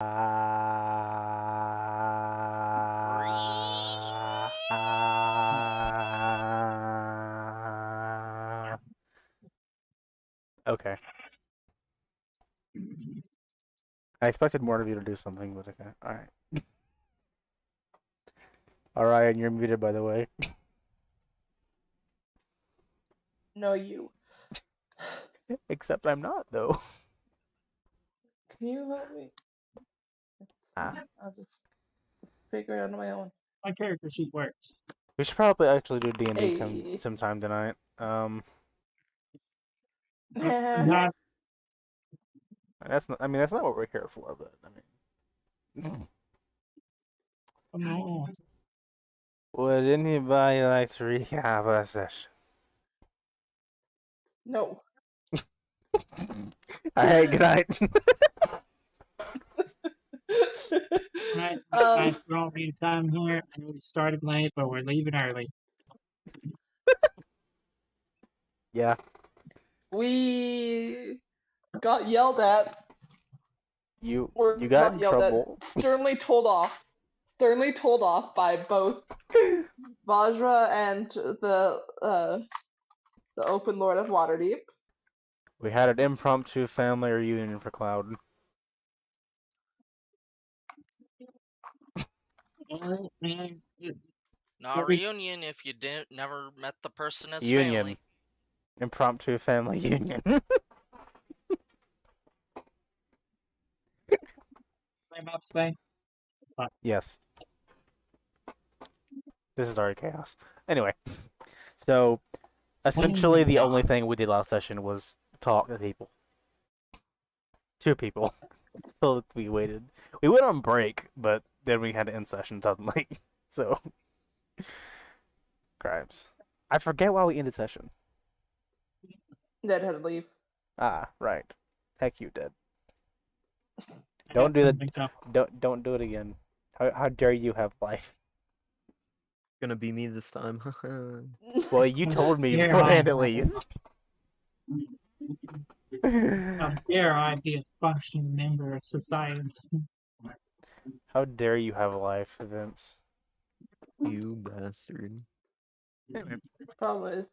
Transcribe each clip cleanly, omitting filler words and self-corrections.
Okay. I expected more of you to do something, but okay. Alright. Alright, and you're muted, by the way. No, you. Except I'm not, though. Can you help me? Ah. I'll just figure it out on my own. My character sheet works. We should probably actually do D&D Hey. sometime tonight. Not That's not. I mean, that's not what we're here for, but I mean. no. Would anybody like to recap a session? No. Alright, good night. Nice for all of your time here. I know we started late, but we're leaving early. Yeah. We got yelled at. You Or got in not yelled trouble. At, sternly told off by both Vajra and the Open Lord of Waterdeep. We had an impromptu family reunion for Cloud. Not a reunion if you never met the person as Union. family. Impromptu family union. What am I about to say? Yes. This is already chaos. Anyway, so essentially the only thing we did last session was talk to people. 2 people. So we waited. We went on break, but then we had to end session suddenly. So, crimes. I forget why we ended session. Dad had to leave. Ah, right. Heck, you did. Don't do that. Don't do it again. How dare you have life? Gonna be me this time. Well, you told me beforehand at least. How dare I be a functioning member of society? How dare you have life, Vince? You bastard. Anyway, Problem is,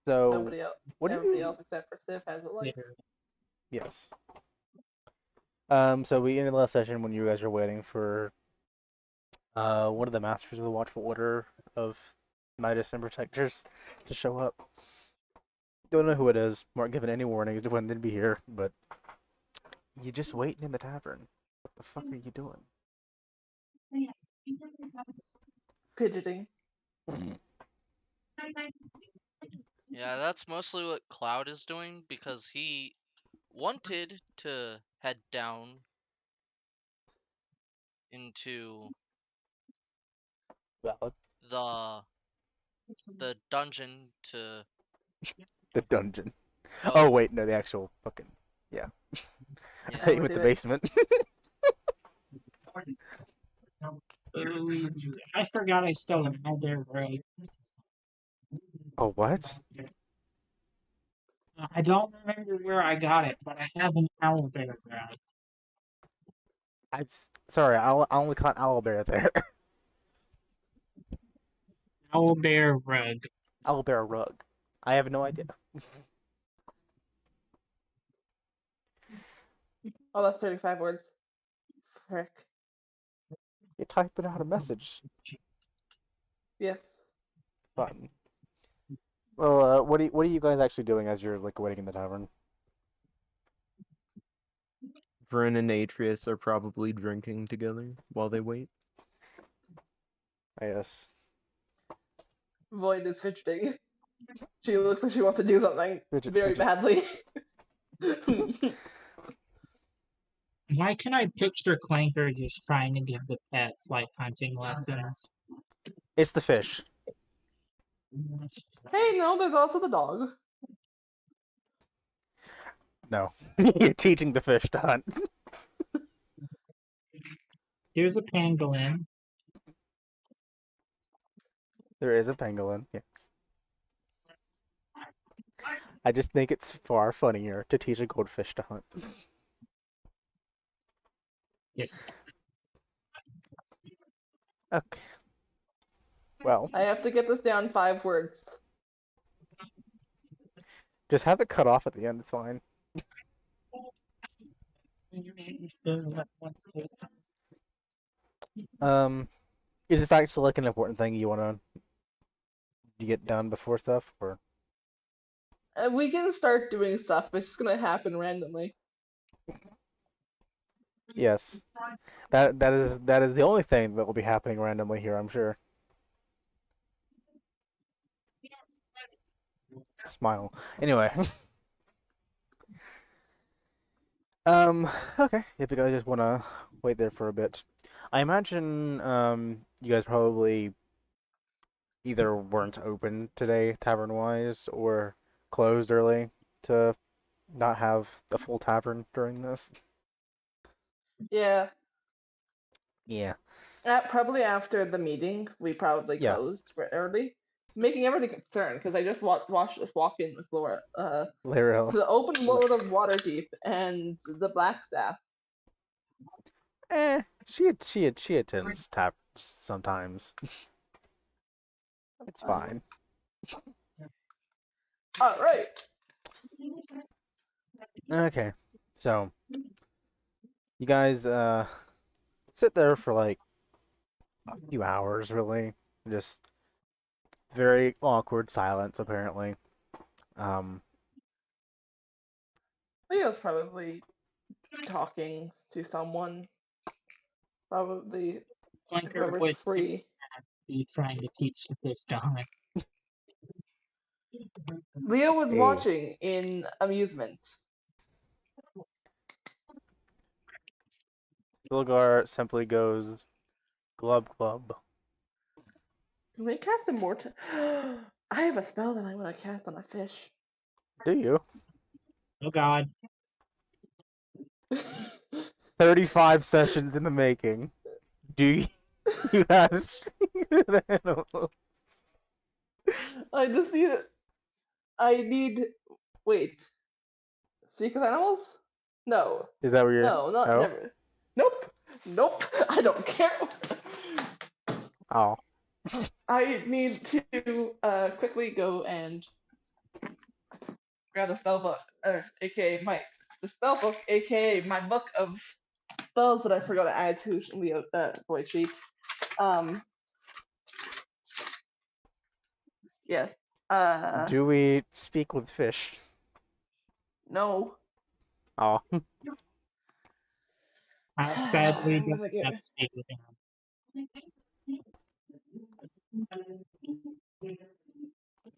so nobody else, everybody else except for Sif has it like. yes. So we ended last session when you guys were waiting for one of the masters of the Watchful Order of Mage-ish and Protectors to show up. Don't know who it is. Weren't given any warnings to when they'd be here, but you just waiting in the tavern. What the fuck are you doing? Fidgeting. Yeah, that's mostly what Cloud is doing because he wanted to head down into Valid. the dungeon to The dungeon. go. Oh wait, no, the actual fucking yeah. Yeah. I thought you meant the basement. I forgot I stole an owlbear rug. Oh what? I don't remember where I got it, but I have an owlbear rug. I'm sorry. I only caught owlbear there. Owlbear rug. Owlbear rug. I have no idea. Oh, that's 35 words. Frick. You typing out a message. Yes. Fun. Well, what are you guys actually doing as you're like waiting in the tavern? Vern and Atreus are probably drinking together while they wait. Yes. Void is fidgeting. She looks like she wants to do something very badly. Why can I picture Clanker just trying to give the pets like hunting lessons? It's the fish. Hey, no, there's also the dog. No. You're teaching the fish to hunt. Here's a pangolin. There is a pangolin, yes. I just think it's far funnier to teach a goldfish to hunt. Yes. Okay. Well, I have to get this down 5 words. just have it cut off at the end. It's fine. Is this actually like an important thing you want to get done before stuff, or We can start doing stuff, but it's just gonna happen randomly. yes, that is the only thing that will be happening randomly here. I'm sure. Smile. Anyway. Okay. If you guys just want to wait there for a bit, I imagine you guys probably either weren't open today, tavern wise, or closed early to not have a full tavern during this. Yeah. Yeah. Probably after the meeting, we probably Yeah. closed early, making everybody concerned because I just watched us walk in with Laura. Lyra. The open world of Waterdeep and the Blackstaff. She attends taverns sometimes. It's fine. All right. Okay. So you guys sit there for like a few hours really. Just very awkward silence apparently. Leo's probably talking to someone. Probably Blinker whoever's would free. be trying to teach the fish to hunt. Leo was Hey. watching in amusement. Stilgar simply goes glub glub. Can we cast Immortal? I have a spell that I'm gonna cast on a fish. Do you? Oh god. 35 sessions in the making. Do you have speak with animals? I just need. I need. Wait. Speak with animals? No. Is that where you're? No, not Oh? never. Nope. Nope. I don't care. Oh. I need to quickly go and grab the spell book, aka the spell book, aka my book of spells that I forgot to add to Leo voice sheet. Yes. Do we speak with fish? No. Oh. I sadly I'm don't gonna get- have to speak with him.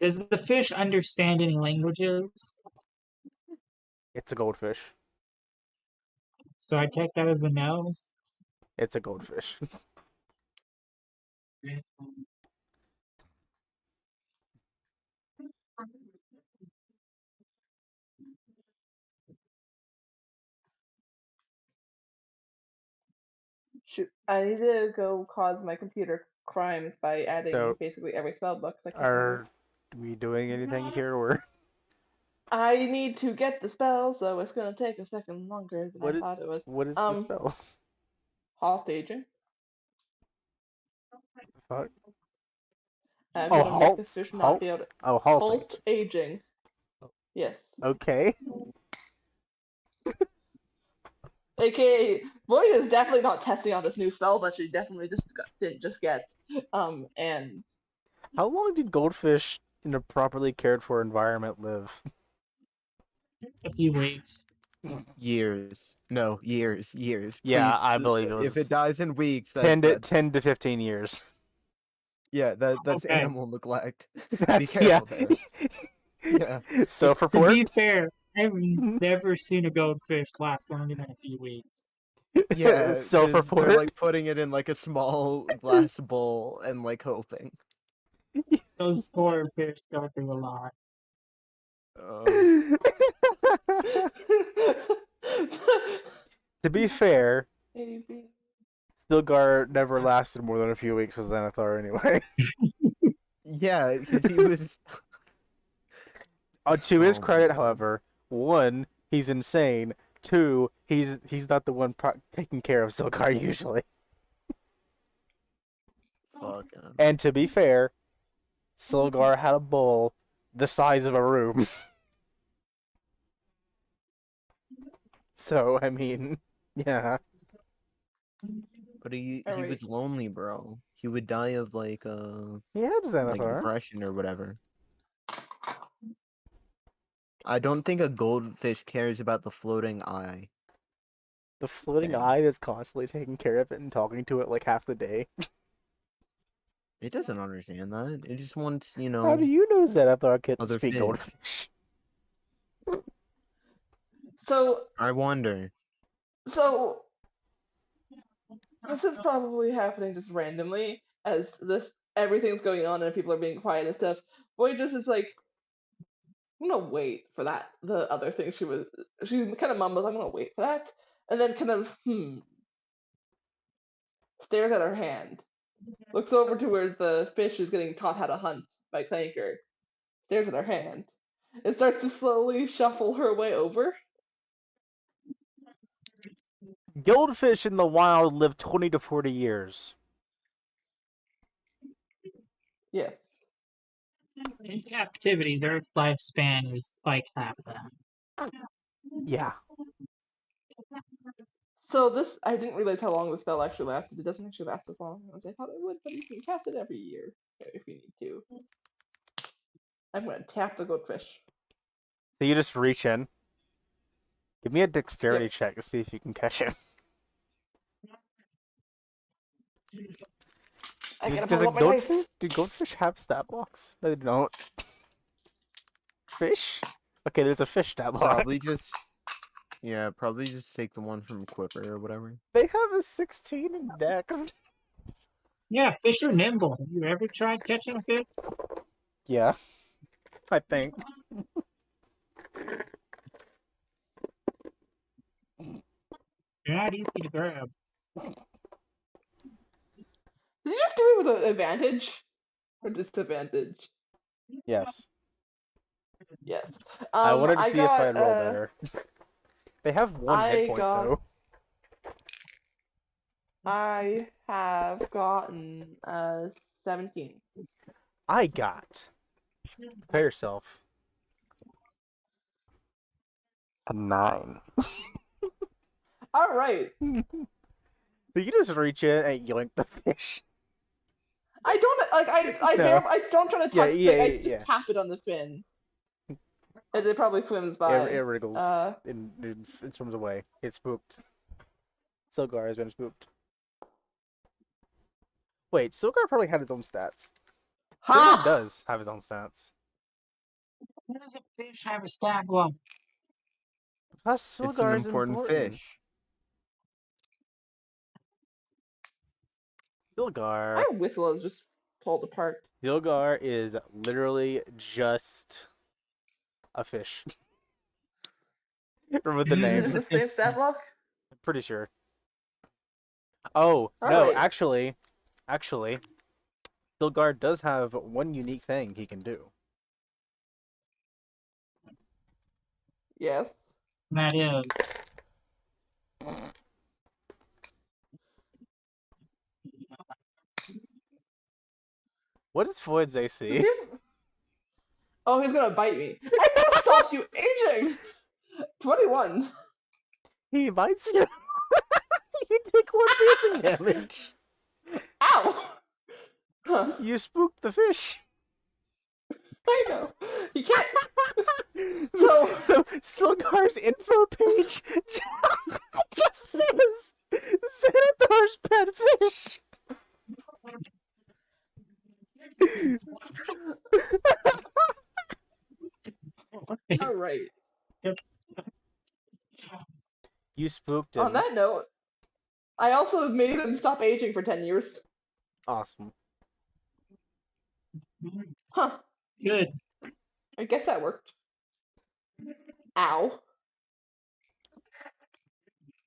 Does the fish understand any languages? It's a goldfish. So I take that as a no. It's a goldfish. Shoot, I need to go cause my computer crimes by adding So, basically every spell book I can. Are we doing anything here, or I need to get the spell, so it's gonna take a second longer than I thought it was. what is the spell? Halt aging. Fuck. I'm Oh, gonna make the halt. fish not Halt. be able to. Oh, halt. Halt aging. Yes. Okay. AKA, Void is definitely not testing on this new spell that she definitely didn't just get. And How long did goldfish in a properly cared for environment live? A few weeks. Years. No, years. Yeah, Please, I believe it If was it dies in weeks, 10 to 15 years. Yeah, that's Okay. animal neglect. Be That's careful there. Yeah. Self To report. be fair, I've never seen a goldfish last longer than a few weeks. Yeah, 'cause Self they're report. like putting it in like a small glass bowl and like hoping. Those poor fish go through a lot. To be fair, maybe. Stilgar never lasted more than a few weeks with Xanathar anyway. Yeah, because he was. To his Oh my credit, God. however, one, he's insane. 2, he's not the one taking care of Silgar usually. Fuck. And to be fair, Silgar had a bowl the size of a room. So I mean, yeah. But he Alright. was lonely, bro. He would die of like He had Xanathar. depression or whatever. I don't think a goldfish cares about the floating eye. The floating Dang. eye that's constantly taking care of it and talking to it like half the day. It doesn't understand that. It just wants, you How do know, you know Xanathar can other speak fish. goldfish? So I wonder. So this is probably happening just randomly as everything's going on and people are being quiet and stuff. Boy just is like, I'm gonna wait for that. The other thing she kind of mumbles, I'm gonna wait for that, and then kind of stares at her hand, looks over to where the fish is getting taught how to hunt by Clanker, stares at her hand, and starts to slowly shuffle her way over. Goldfish in the wild live 20 to 40 years. Yeah. In captivity, their lifespan is like half that. Yeah. So this, I didn't realize how long the spell actually lasted. It doesn't actually last as long as I thought it would, but you can cast it every year if you need to. I'm gonna tap the goldfish. So you just reach in. Give me a dexterity Yep. check to see if you can catch him. I gotta Does pull a up my dice. goldfish? Do goldfish have stat blocks? No, they don't. Fish? Okay, there's a fish stat block. Probably just take the one from Quipper or whatever. They have a 16 in dex. Yeah, fish are nimble. Have you ever tried catching a fish? Yeah, I think. They're not easy to grab. Did you just do it with an advantage or disadvantage? Yes. Yes. I wanted to see if I'd roll got, better. They have one hit point though. I have gotten 17. I got. Prepare yourself. A 9. All right. You just reach in and yoink the fish. I don't like. No. I don't try to touch. I just yeah. tap it on the fin. And it probably swims by. It wriggles and it swims away. It's spooked. Silgar has been spooked. Wait, Silgar probably had his own stats. Silgar does have his own stats. Why does a fish have a stat block? Because It's an Silgar is important fish. Silgar. My whistle is just pulled apart. Silgar is literally just a fish. Remember the Uses Is name. this the same stat block? I'm pretty sure. Oh, no, Alright. actually, Silgar does have one unique thing he can do. Yes. And that is. What is Floyd's Does AC? he have- Oh, he's gonna bite me. I never stopped you aging. 21. He bites you. You take 1 piercing damage. Ow. Huh. You spooked the fish. I know. You can't. So- So Silgar's info page just says Xanathar's pet fish. All right. You spooked him. On that note, I also made him stop aging for 10 years. Awesome. Huh. Good. I guess that worked. Ow.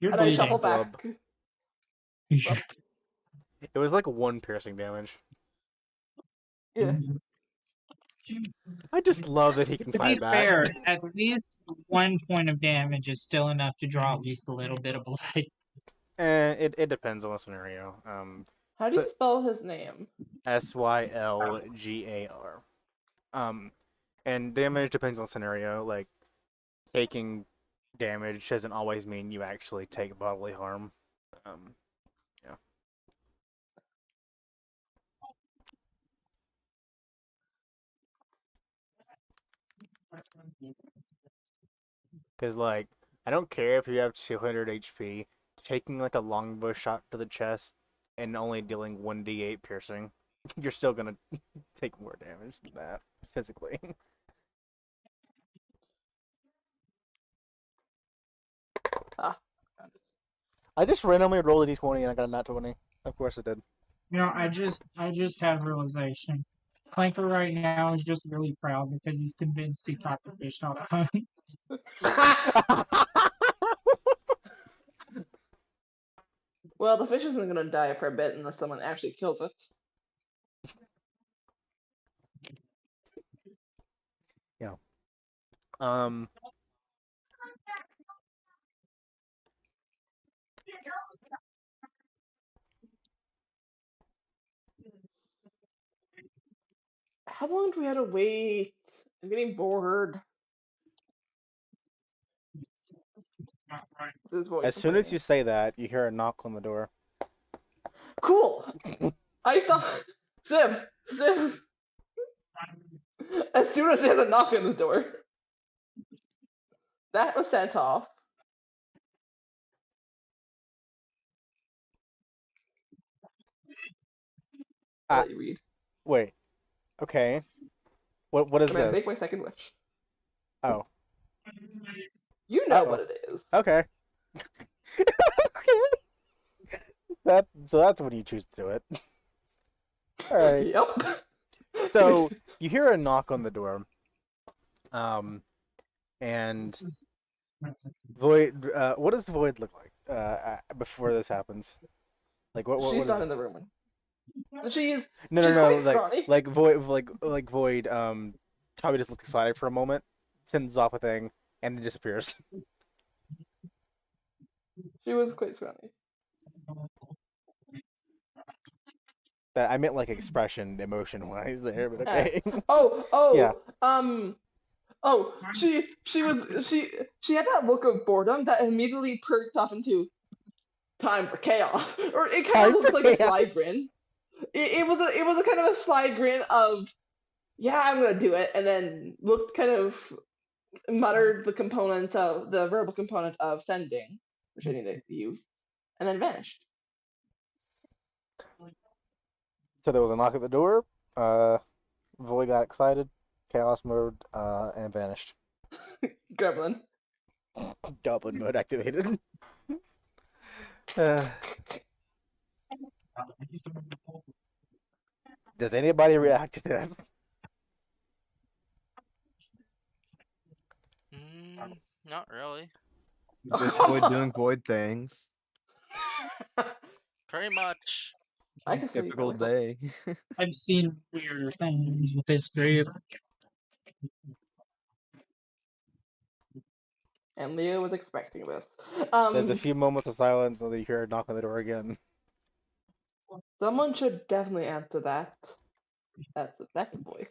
You're And I bleeding. shuffle Blub. back. It was like 1 piercing damage. Yeah. I just love that he can To fight be back. fair, at least 1 point of damage is still enough to draw at least a little bit of blood. It depends on the scenario. How do you But- spell his name? Sylgar. And damage depends on scenario. Like taking damage doesn't always mean you actually take bodily harm. Yeah. Because like I don't care if you have 200 HP, taking like a longbow shot to the chest and only dealing 1d8 piercing, you're still gonna take more damage than that physically. Ah, found it. I just randomly rolled a d20 and I got a nat 20. Of course it did. I just had a realization. Clanker right now is just really proud because he's convinced he caught the fish how to hunt. Well, the fish isn't gonna die for a bit unless someone actually kills it. um. How long do we have to wait? I'm getting bored. This voice As soon as complaining. you say that, you hear a knock on the door. Cool. I saw Sim. As soon as there's a knock on the door, that was sent off. I'll let you read. Wait. Okay. What is I'm gonna this? make my second wish. Oh. You know Uh-oh. what it is. Okay. Okay. That's when you choose to do it. All right. Yep. So you hear a knock on the door. And Void. What does Void look like? Before this happens, like what? She's What not is? in the room. She's No, she's quite like scrawny. Void. Probably just looks excited for a moment, sends off a thing, and then disappears. She was quite scrawny. That I meant like expression, emotion wise there, but okay. Oh, Yeah. Oh, she had that look of boredom that immediately perked off into time for chaos. Or it kind Time of looked for like a chaos. sly grin. It was a kind of a sly grin of, yeah, I'm gonna do it, and then looked kind of muttered the components of the verbal component of sending, which I need to use, and then vanished. So there was a knock at the door. Void got excited, chaos mode, and vanished. Gremlin. Goblin mode activated. Uh, does anybody react to this? Not really. Just Void doing Void things. Pretty much. I can still use Typical that myself. day. I've seen weirder things with this group. And Leo was expecting this. There's a few moments of silence, and then you hear a knock on the door again. Someone should definitely answer that. That's the voice.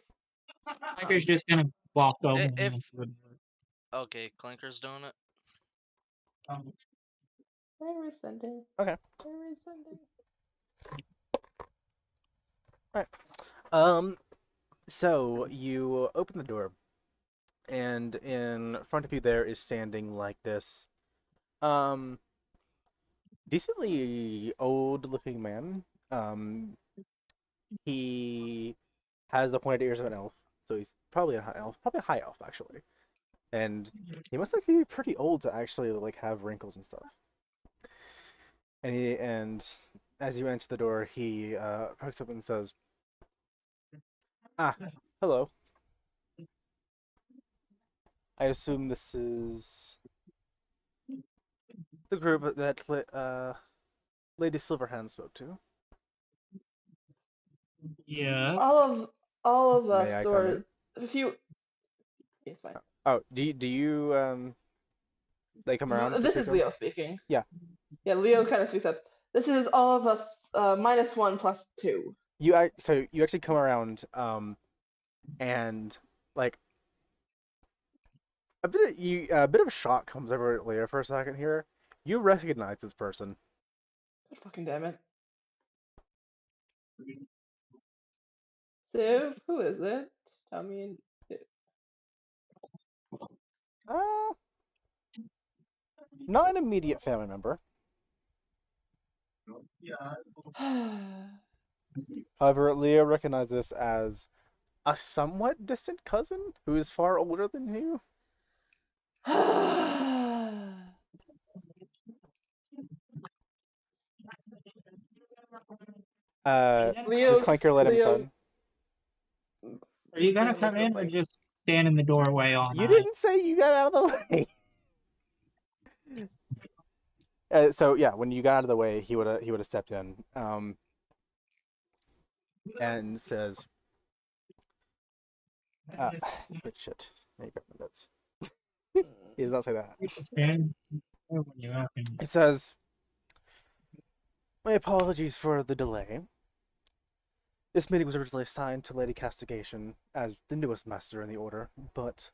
Clanker's just gonna walk over. and if- answer the door. Okay, Clanker's doing it. Where is sending? Okay. Where is sending? So you open the door, and in front of you there is standing like this, decently old-looking man. He has the pointed ears of an elf, so he's probably a high elf, probably a high elf actually, and he must actually be pretty old to actually like have wrinkles and stuff. And as you enter the door, he perks up and says, "Ah, hello. I assume this is the group that Lady Silverhand spoke to." Yes. All of May I us, come or in? if you, it's fine. Oh, do you they come around to This speak is to him? Leo speaking. Yeah. Yeah, Leo kind of speaks up. This is all of us -1 +2. So you actually come around and like a bit of a shock comes over Leo for a second here. You recognize this person. God fucking damn it. Civ, who is it? Tell me. Uh, not an immediate family member. However, Leo recognizes this as a somewhat distant cousin who is far older than you. Just Leo's Clanker let him Leo's. inside. Are you gonna come in or just stand in the doorway all You night? didn't say you got out of the way. So yeah, when you got out of the way, he would have stepped in, and says, wait, shit. Let me grab my notes. He does not say that. You can stand when you up and It says, "My apologies for the delay. This meeting was originally assigned to Lady Castigation as the newest master in the order, but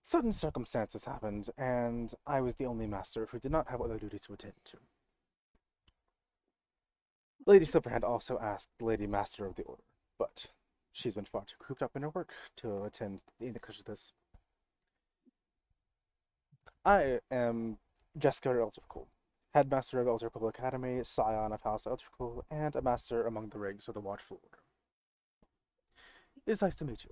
sudden circumstances happened, and I was the only master who did not have other duties to attend to. Lady Silverhand also asked the Lady Master of the Order, but she's been far too cooped up in her work to attend the such as this. I am Jessica Eltercool, headmaster of Eltercool Academy, scion of House Eltercool, and a master among the rigs of the Watchful Order. It's nice to meet you."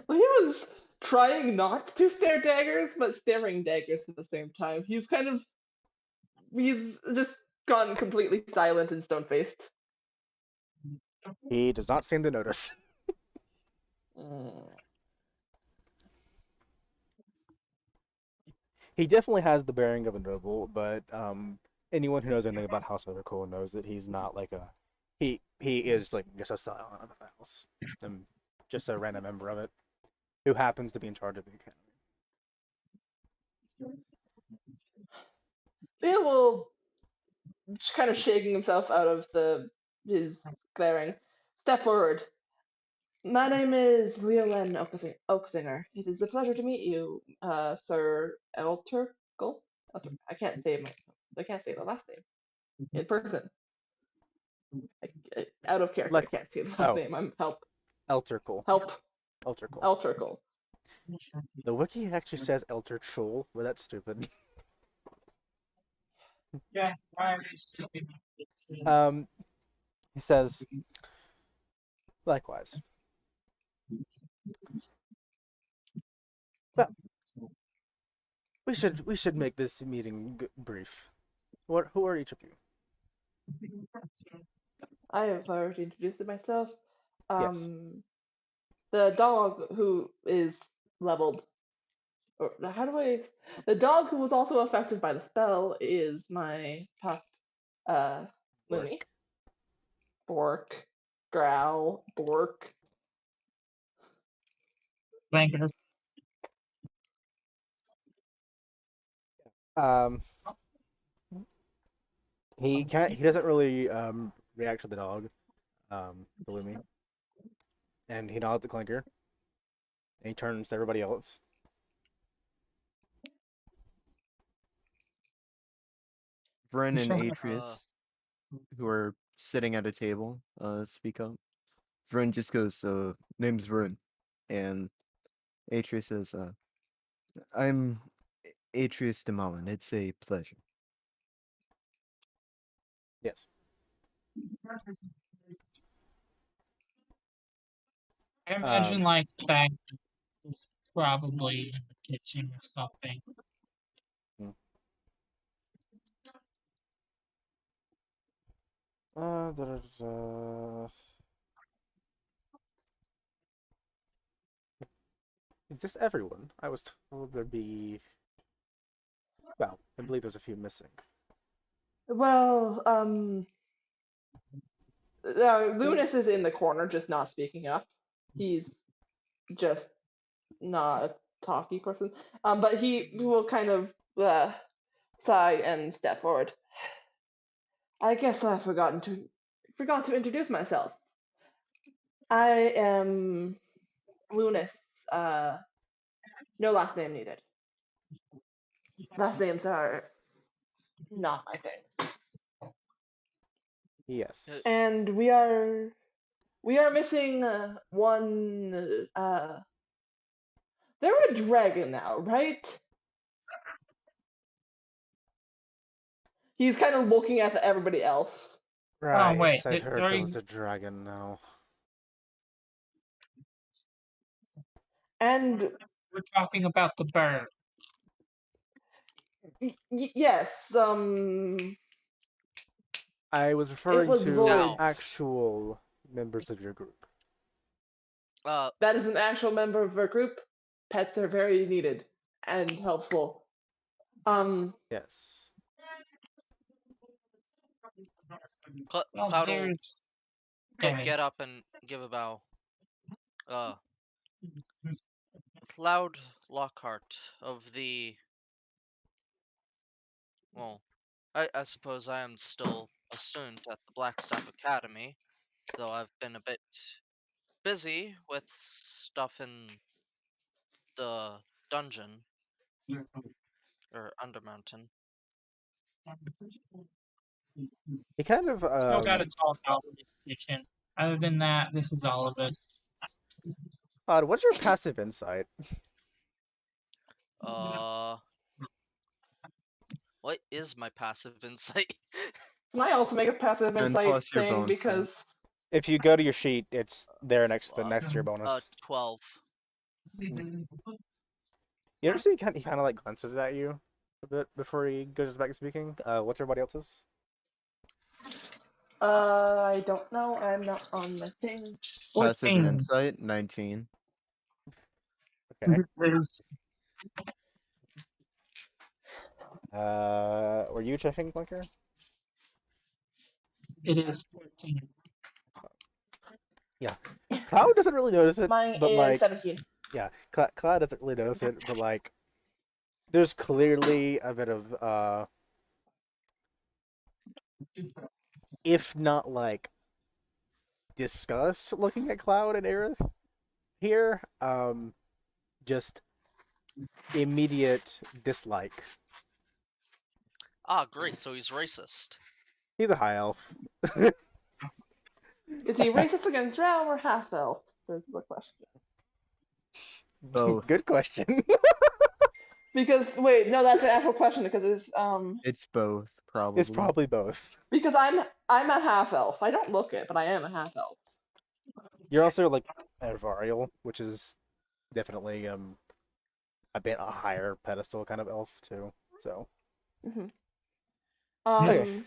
Well, he was trying not to stare daggers, but staring daggers at the same time. He's just gone completely silent and stone faced. He does not seem to notice. He definitely has the bearing of a noble, but anyone who knows anything about House Eldercool knows that he's not like a he is like just a scion of the house, and just a random member of it who happens to be in charge of the academy. Leo will, kind of shaking himself out of his glaring, step forward. My name is Leolyn Oaksinger. It is a pleasure to meet you, Sir Elturkle. I can't say the last name in person. Out of character, I can't say the last name. I'm help. Eltercool. Help. Eltercool. Elturkle. The wiki actually says Elterchul, but that's stupid. yeah, why are you sleeping? He says, likewise. Well, we should make this meeting brief. Who are each of you? I have already introduced myself. Yes. The dog who is leveled, or how do I? The dog who was also affected by the spell is my pup, Looney. Bork, Growl, Bork. Blanker. He can't. He doesn't really react to the dog, believe me. And he nods at Clinker. And he turns to everybody else. Vren and Sure. Atreus, who are sitting at a table, speak up. Vren just goes, name's Vren. And Atreus says, I'm Atreus de Malin. It's a pleasure. Yes. I imagine like Fang is probably in the kitchen or something. Is this everyone? I was told there'd be. Well, I believe there's a few missing. Well, Lunas is in the corner, just not speaking up. He's just not a talky person. But he will kind of sigh and step forward. I guess I forgot to introduce myself. I am Lunas. No last name needed. Last names are not my thing. Yes. And we are missing one. They're a dragon now, right? He's kind of looking at everybody else. Right. wait, I heard there during was a dragon now. And we're talking about the bird. yes, I was referring was to Void. actual members of your group. That is an actual member of our group. Pets are very needed and helpful. Yes. Well, Cloud will there's. Go ahead. get up and give a bow. Cloud Lockhart of the. Well, I suppose I am still a student at the Blackstaff Academy, though I've been a bit busy with stuff in the dungeon or Undermountain. He kind of Still got to talk about the mission. Other than that, this is all of us. what's your passive insight? What is my passive insight? Can I also make a passive And insight plus your thing bonus because If you go to your sheet, it's there next to your bonus. 12. You notice he kind of like glances at you a bit before he goes back to speaking. What's everybody else's? I don't know. I'm not on the thing. passive 14. insight 19. Okay. This is Were you checking, Blinker? it is 14. Yeah. Cloud doesn't really notice it, Mine but is like, 17. yeah, Cloud doesn't really notice it, but like, there's clearly a bit of if not like disgust looking at Cloud and Aerith here, just immediate dislike. Ah, great, so he's racist. He's a high elf. Is he racist against drow or half elves? Is the question. Both. Good question. Because wait, no, that's an actual question because It's both, probably. It's probably both. because I'm a half elf. I don't look it, but I am a half elf. You're also like a Varial, which is definitely a bit a higher pedestal kind of elf too. So Mm-hmm. Okay.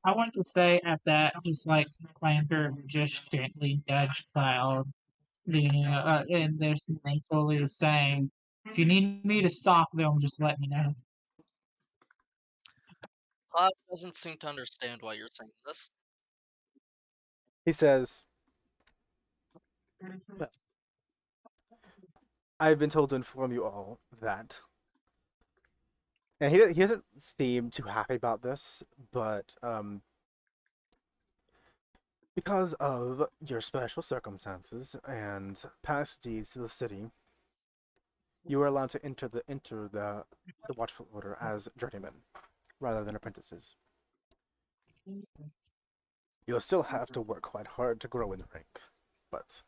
I want to say at that, just like Clanker just gently nudged Cloud, and there's something fully saying, if you need me to sock them, just let me know. Cloud doesn't seem to understand why you're saying this. he says, "I've been told to inform you all that." And he doesn't seem too happy about this, but because of your special circumstances and past deeds to the city, you are allowed to enter the Watchful Order as journeymen rather than apprentices. You'll still have to work quite hard to grow in the rank, but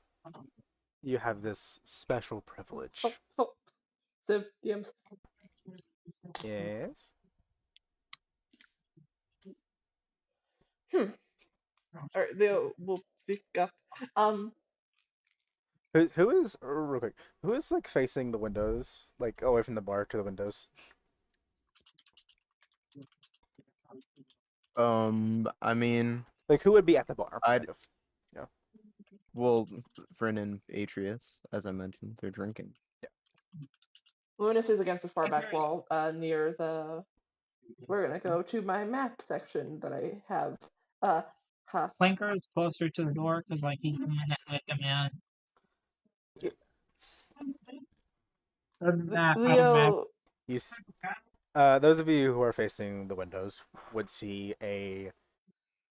you have this special privilege. Civ DMs. Yes. Alright, we'll speak up. Who is real quick? Who is like facing the windows, like away from the bar to the windows? I mean, Like who would be at the bar? I'd- Kind of. well, Vryn and Atreus, as I mentioned, they're drinking. Lunas is against the far back wall, near the. We're gonna go to my map section that I have. Clanker is closer to the door because, like, he's the one that let them in. Other than that, I'd imagine Leo, You, those of you who are facing the windows would see a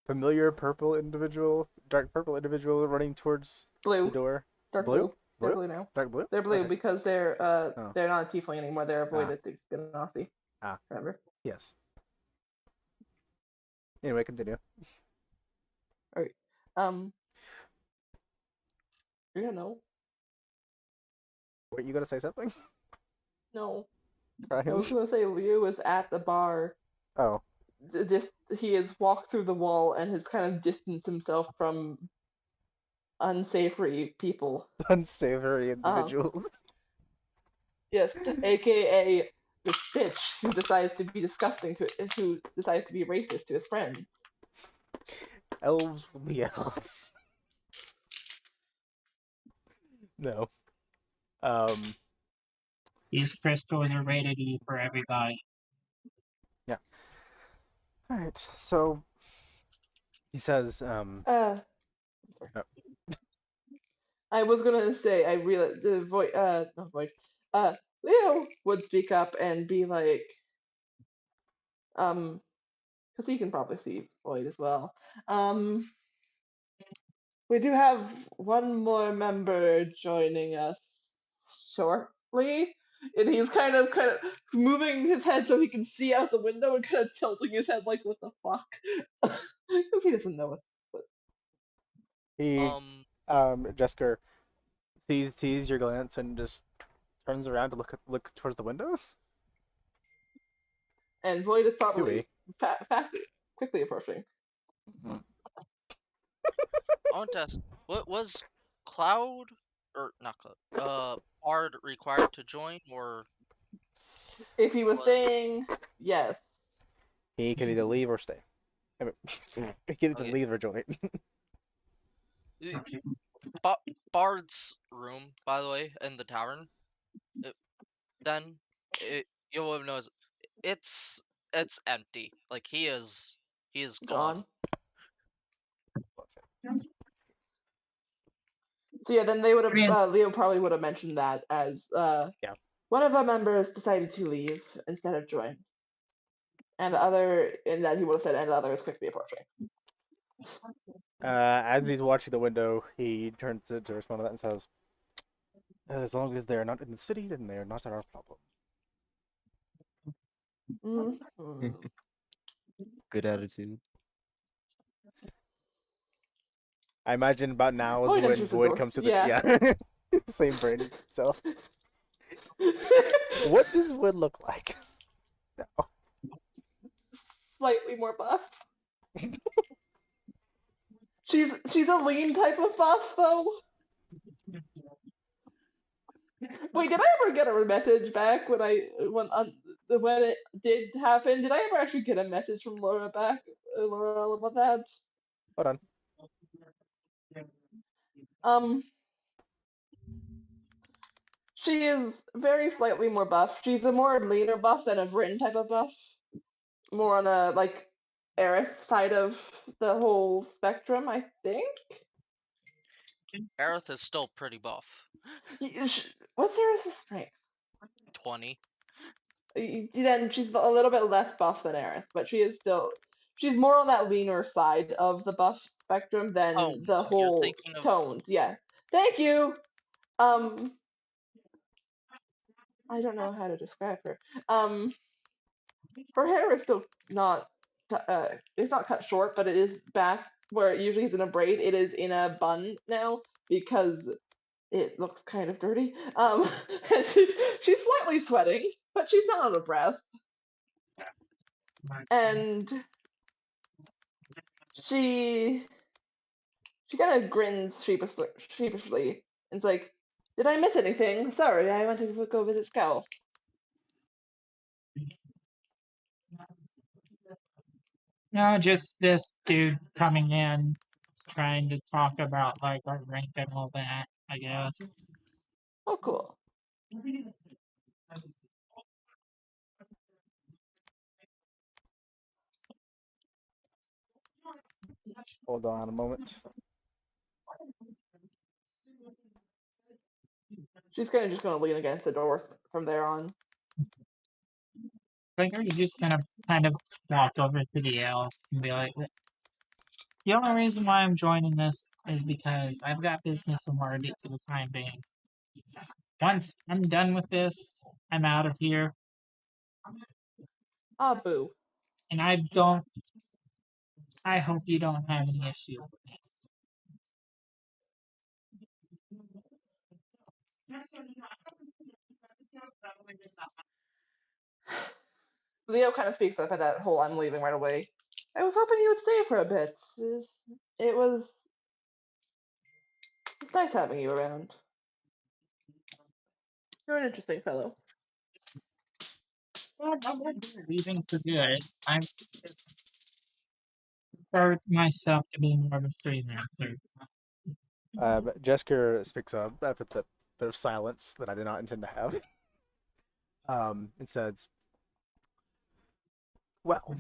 familiar purple individual, dark purple individual running towards the blue, door. dark Blue? blue. They're Blue? blue now. Dark blue? They're blue Okay. because they're Oh. not a tiefling anymore. They're avoided the Genasi. Ah. Remember? Yes. Anyway, continue. All right. You don't know. Wait, you gotta say something? No. I was Crimes? gonna say Leo is at the bar. Oh. Just he has walked through the wall and has kind of distanced himself from unsavory people. Unsavory Um, individuals. yes, aka this bitch who decides to be disgusting to who decides to be racist to his friend. Elves will be elves. No. these crystals are rated E for everybody. Yeah. Alright, so he says, Oh. I was gonna say I realized the voice not voice Leo would speak up and be like because he can probably see Void as well. We do have one more member joining us shortly. And he's kind of moving his head so he can see out the window and kind of tilting his head like, what the fuck? Because he doesn't know us. But he, Um, Jesker sees your glance and just turns around to look towards the windows. and Void is Dewey. probably quickly approaching. I want to ask, what was Cloud or not Cloud? Bard required to join, or If he was was staying, yes. He can either leave or stay. I mean, he can either okay? leave or join. Bard's room, by the way, in the tavern. It, then you will know it's it's empty. Like he is gone. Gone. So yeah, then they would I mean, have Leo probably would have mentioned that as Yeah. one of our members decided to leave instead of join, and that he would have said, and the other is quickly approaching. As he's watching the window, he turns to respond to that and says, "As long as they are not in the city, then they are not our problem." Mm-hmm. Good attitude. I imagine about now is Void when enters the Void door. comes to the Yeah. yeah, same brain cell. What does Void look like? Slightly more buff. She's a lean type of buff though. Wait, did I ever get a message back when it did happen? Did I ever actually get a message from Laura back? Laura about that? Hold on. Um, she is very slightly more buff. She's a more leaner buff than a Vryn type of buff. More on the like Aerith side of the whole spectrum, I think. Aerith is still pretty buff. What's Aerith's strength? 20. Then she's a little bit less buff than Aerith, but she's more on that leaner side of the buff spectrum than Toned. the You're whole thinking of toned. Yeah. Thank you. Um, I don't know how to describe her. Her hair is still not it's not cut short, but it is back where it usually is in a braid. It is in a bun now because it looks kind of dirty. And she's slightly sweating, but she's not out of breath. And she kind of grins sheepishly and it's like, "Did I miss anything? Sorry, I went to go visit Scowl." no, just this dude coming in, trying to talk about like our rank and all that. I guess. Oh, cool. Hold on a moment. She's kind of just gonna lean against the door from there on. Like, you just kind of walk over to the elf and be like, the only reason why I'm joining this is because I've got business in Waterdeep for the time being. Once I'm done with this, I'm out of here, Ah, boo. and I don't. I hope you don't have any issue with me. Leo kind of speaks up at that whole "I'm leaving right away." I was hoping you would stay for a bit. It was it's nice having you around. You're an interesting fellow. Well, I'm not leaving for good. I'm just prefer myself to be more of a freelancer. Jesker speaks up after the bit of silence that I did not intend to have. And says, "Well,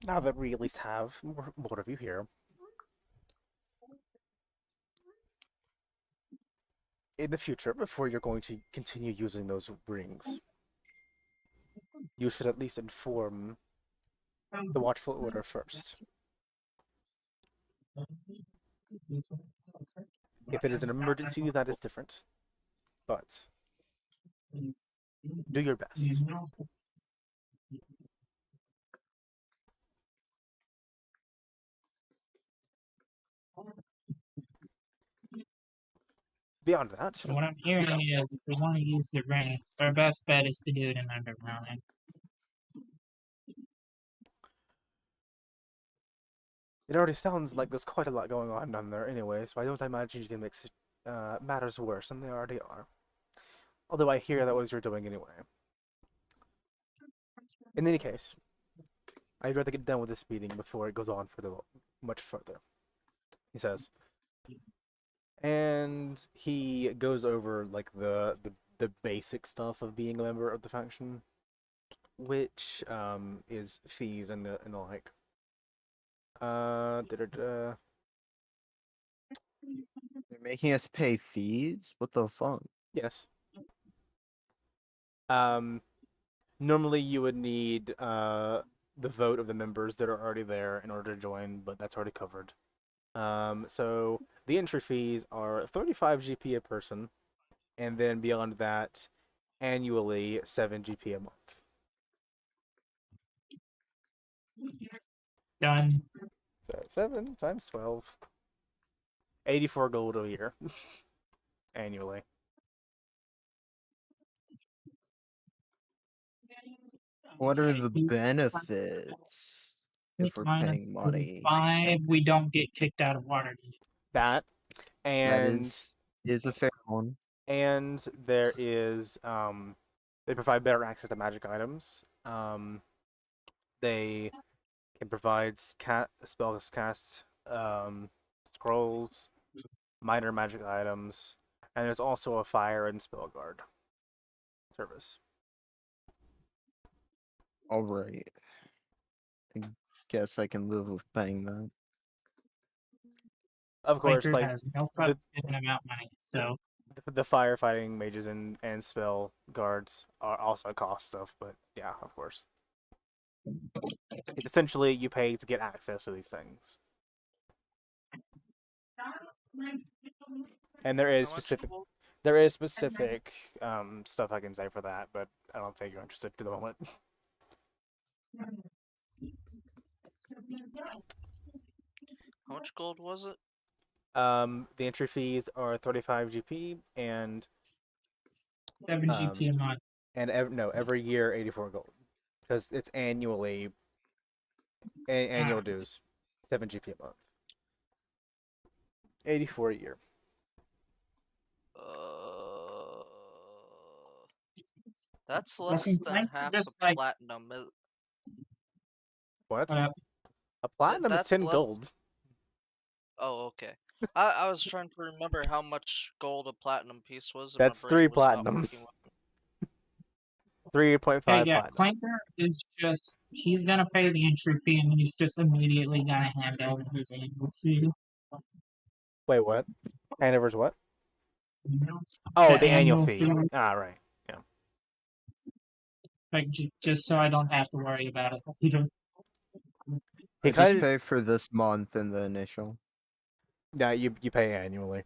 now that we at least have more of you here, in the future, before you're going to continue using those rings, you should at least inform the Watchful Order first. If it is an emergency, that is different. But do your best." Beyond that, So what I'm hearing is, if we want to use the rings, our best bet is to do it in underground. it already sounds like there's quite a lot going on down there anyway, so I don't imagine you can make matters worse than they already are. Although I hear that was you're doing anyway. In any case, I'd rather get done with this meeting before it goes on for much further, he says. And he goes over like the basic stuff of being a member of the faction, which is fees and the like. Da-da-da. They're making us pay fees? What the fuck? Yes. Normally you would need the vote of the members that are already there in order to join, but that's already covered. So the entry fees are 35 GP a person, and then beyond that, annually 7 GP a month. Done. So 7 times 12, 84 gold a year annually. What are Okay, the benefits if we're minus paying money? 5, we don't get kicked out of Waterdeep. That That and is a fair one. and there is they provide better access to magic items. They can provide spells cast, scrolls, minor magic items, and there's also a fire and spell guard service. All right. I guess I can live with paying that. Of course, Quaker like has no the fucks giving him out money, so the firefighting mages and spell guards are also cost stuff, but yeah, of course. It's essentially you pay to get access to these things. And How much gold? there is specific stuff I can say for that, but I don't think you're interested at the moment. How much gold was it? The entry fees are 35 GP 7 GP a month. and every year 84 gold because it's annually annual dues, 7 GP a month, 84 a year. Uh, that's I less think than Quaker half just a like platinum. What? uh, A platinum is That's 10 less. gold. Oh, okay. I was trying to remember how much gold a platinum piece was, and That's my 3 brain was not platinum. working well. 3.5 okay, yeah, platinum. Quaker is just he's gonna pay the entry fee and he's just immediately gonna hand over his annual fee. Wait, what? Hanover's what? Oh, the annual fee. fee, Ah, right. like just so I don't have to worry about it. You don't. He I just kind of pay for this month and the initial. yeah. You pay annually.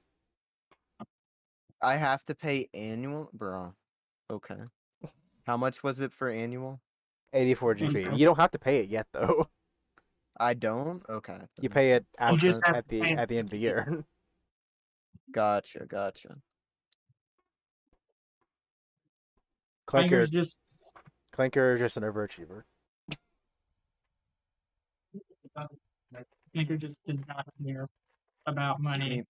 I have to pay annual, bro. Okay. How much was it for annual? 84 GP. You don't have to pay it yet though. I don't. Okay. You then pay it fuck You after just it. have at to pay the it end of the year. Gotcha. Gotcha. Clanker Fingers just Clanker is just an overachiever. Fingers just does not care about I money. mean,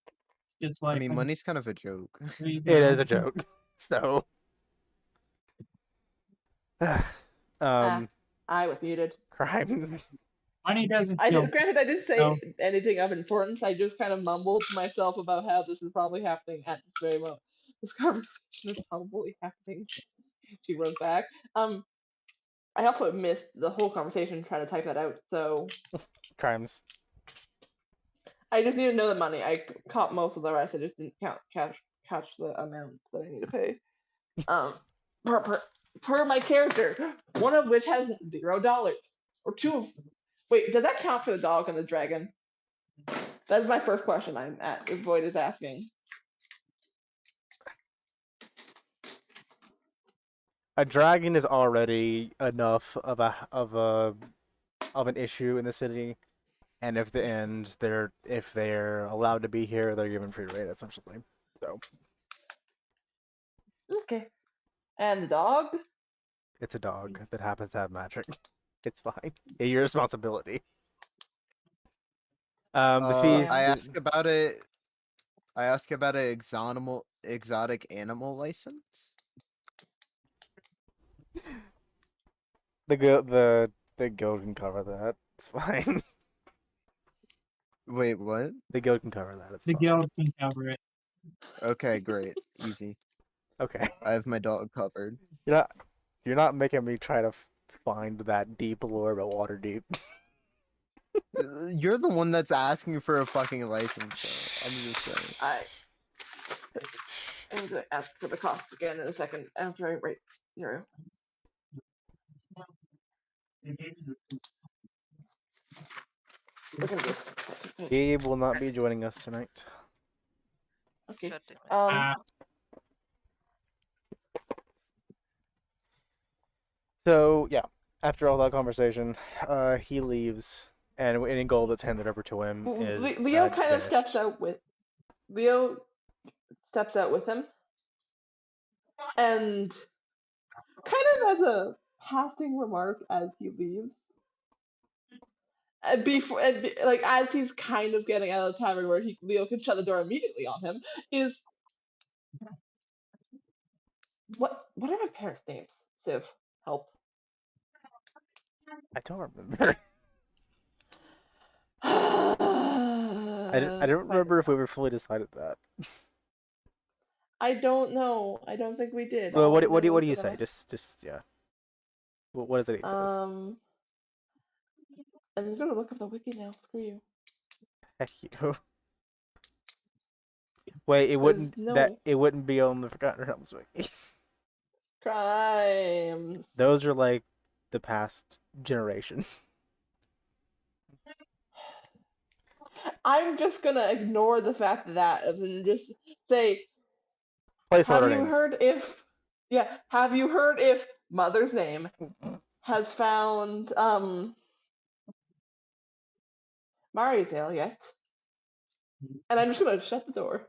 It's I like mean, money's kind of a joke. please, It is a joke. So Ah, um I was muted. crimes. money doesn't I kill. did, granted, I didn't say So anything of importance. I just kind of mumbled to myself about how this is probably happening at this very moment. This conversation is probably happening. She wrote back. I also missed the whole conversation trying to type that out, so Crimes. I just need to know the money. I caught most of the rest. I just didn't catch the amount that I need to pay. Um, per my character, one of which has $0 or two of. Wait, does that count for the dog and the dragon? That's my first question. I'm at. Void is asking. A dragon is already enough of an issue in the city, and if they're allowed to be here, they're given free reign essentially. So Okay. And the dog? it's a dog that happens to have magic. It's fine. It's your responsibility. The fees. I Yeah. ask about it. I ask about an exotic animal license. The guild can cover that. It's fine. Wait, what? The guild can cover that. It's the fine. guild can cover it. Okay, great, easy. Okay. I have my dog covered. You're not making me try to find that deep lore about Waterdeep. You're the one that's asking for a fucking license. So I'm just saying. I'm gonna ask for the cost again in a second after I write 0. Look at this. Gabe will not be joining us tonight. Okay. God damn it. Uh, So yeah, after all that conversation, he leaves, and any gold that's handed over to him is Leo kind of vanished. Leo steps out with him, and kind of as a passing remark as he leaves, like as he's kind of getting out of the tavern where Leo can shut the door immediately on him, is what are my parents' names? Civ, help. I don't remember. I don't remember if we ever fully decided that. I don't know. I don't think we did. Well, All I what know do is you that say? Just yeah. What does it say? I'm gonna look up the wiki now. Screw you. Heck you. Wait, it wouldn't no. it wouldn't be on the Forgotten Realms wiki. Crimes. Those are like the past generation. I'm just gonna ignore the fact of that and just say, Placeholder have you names. heard if mother's name has found Marizel yet? And I'm just gonna shut the door.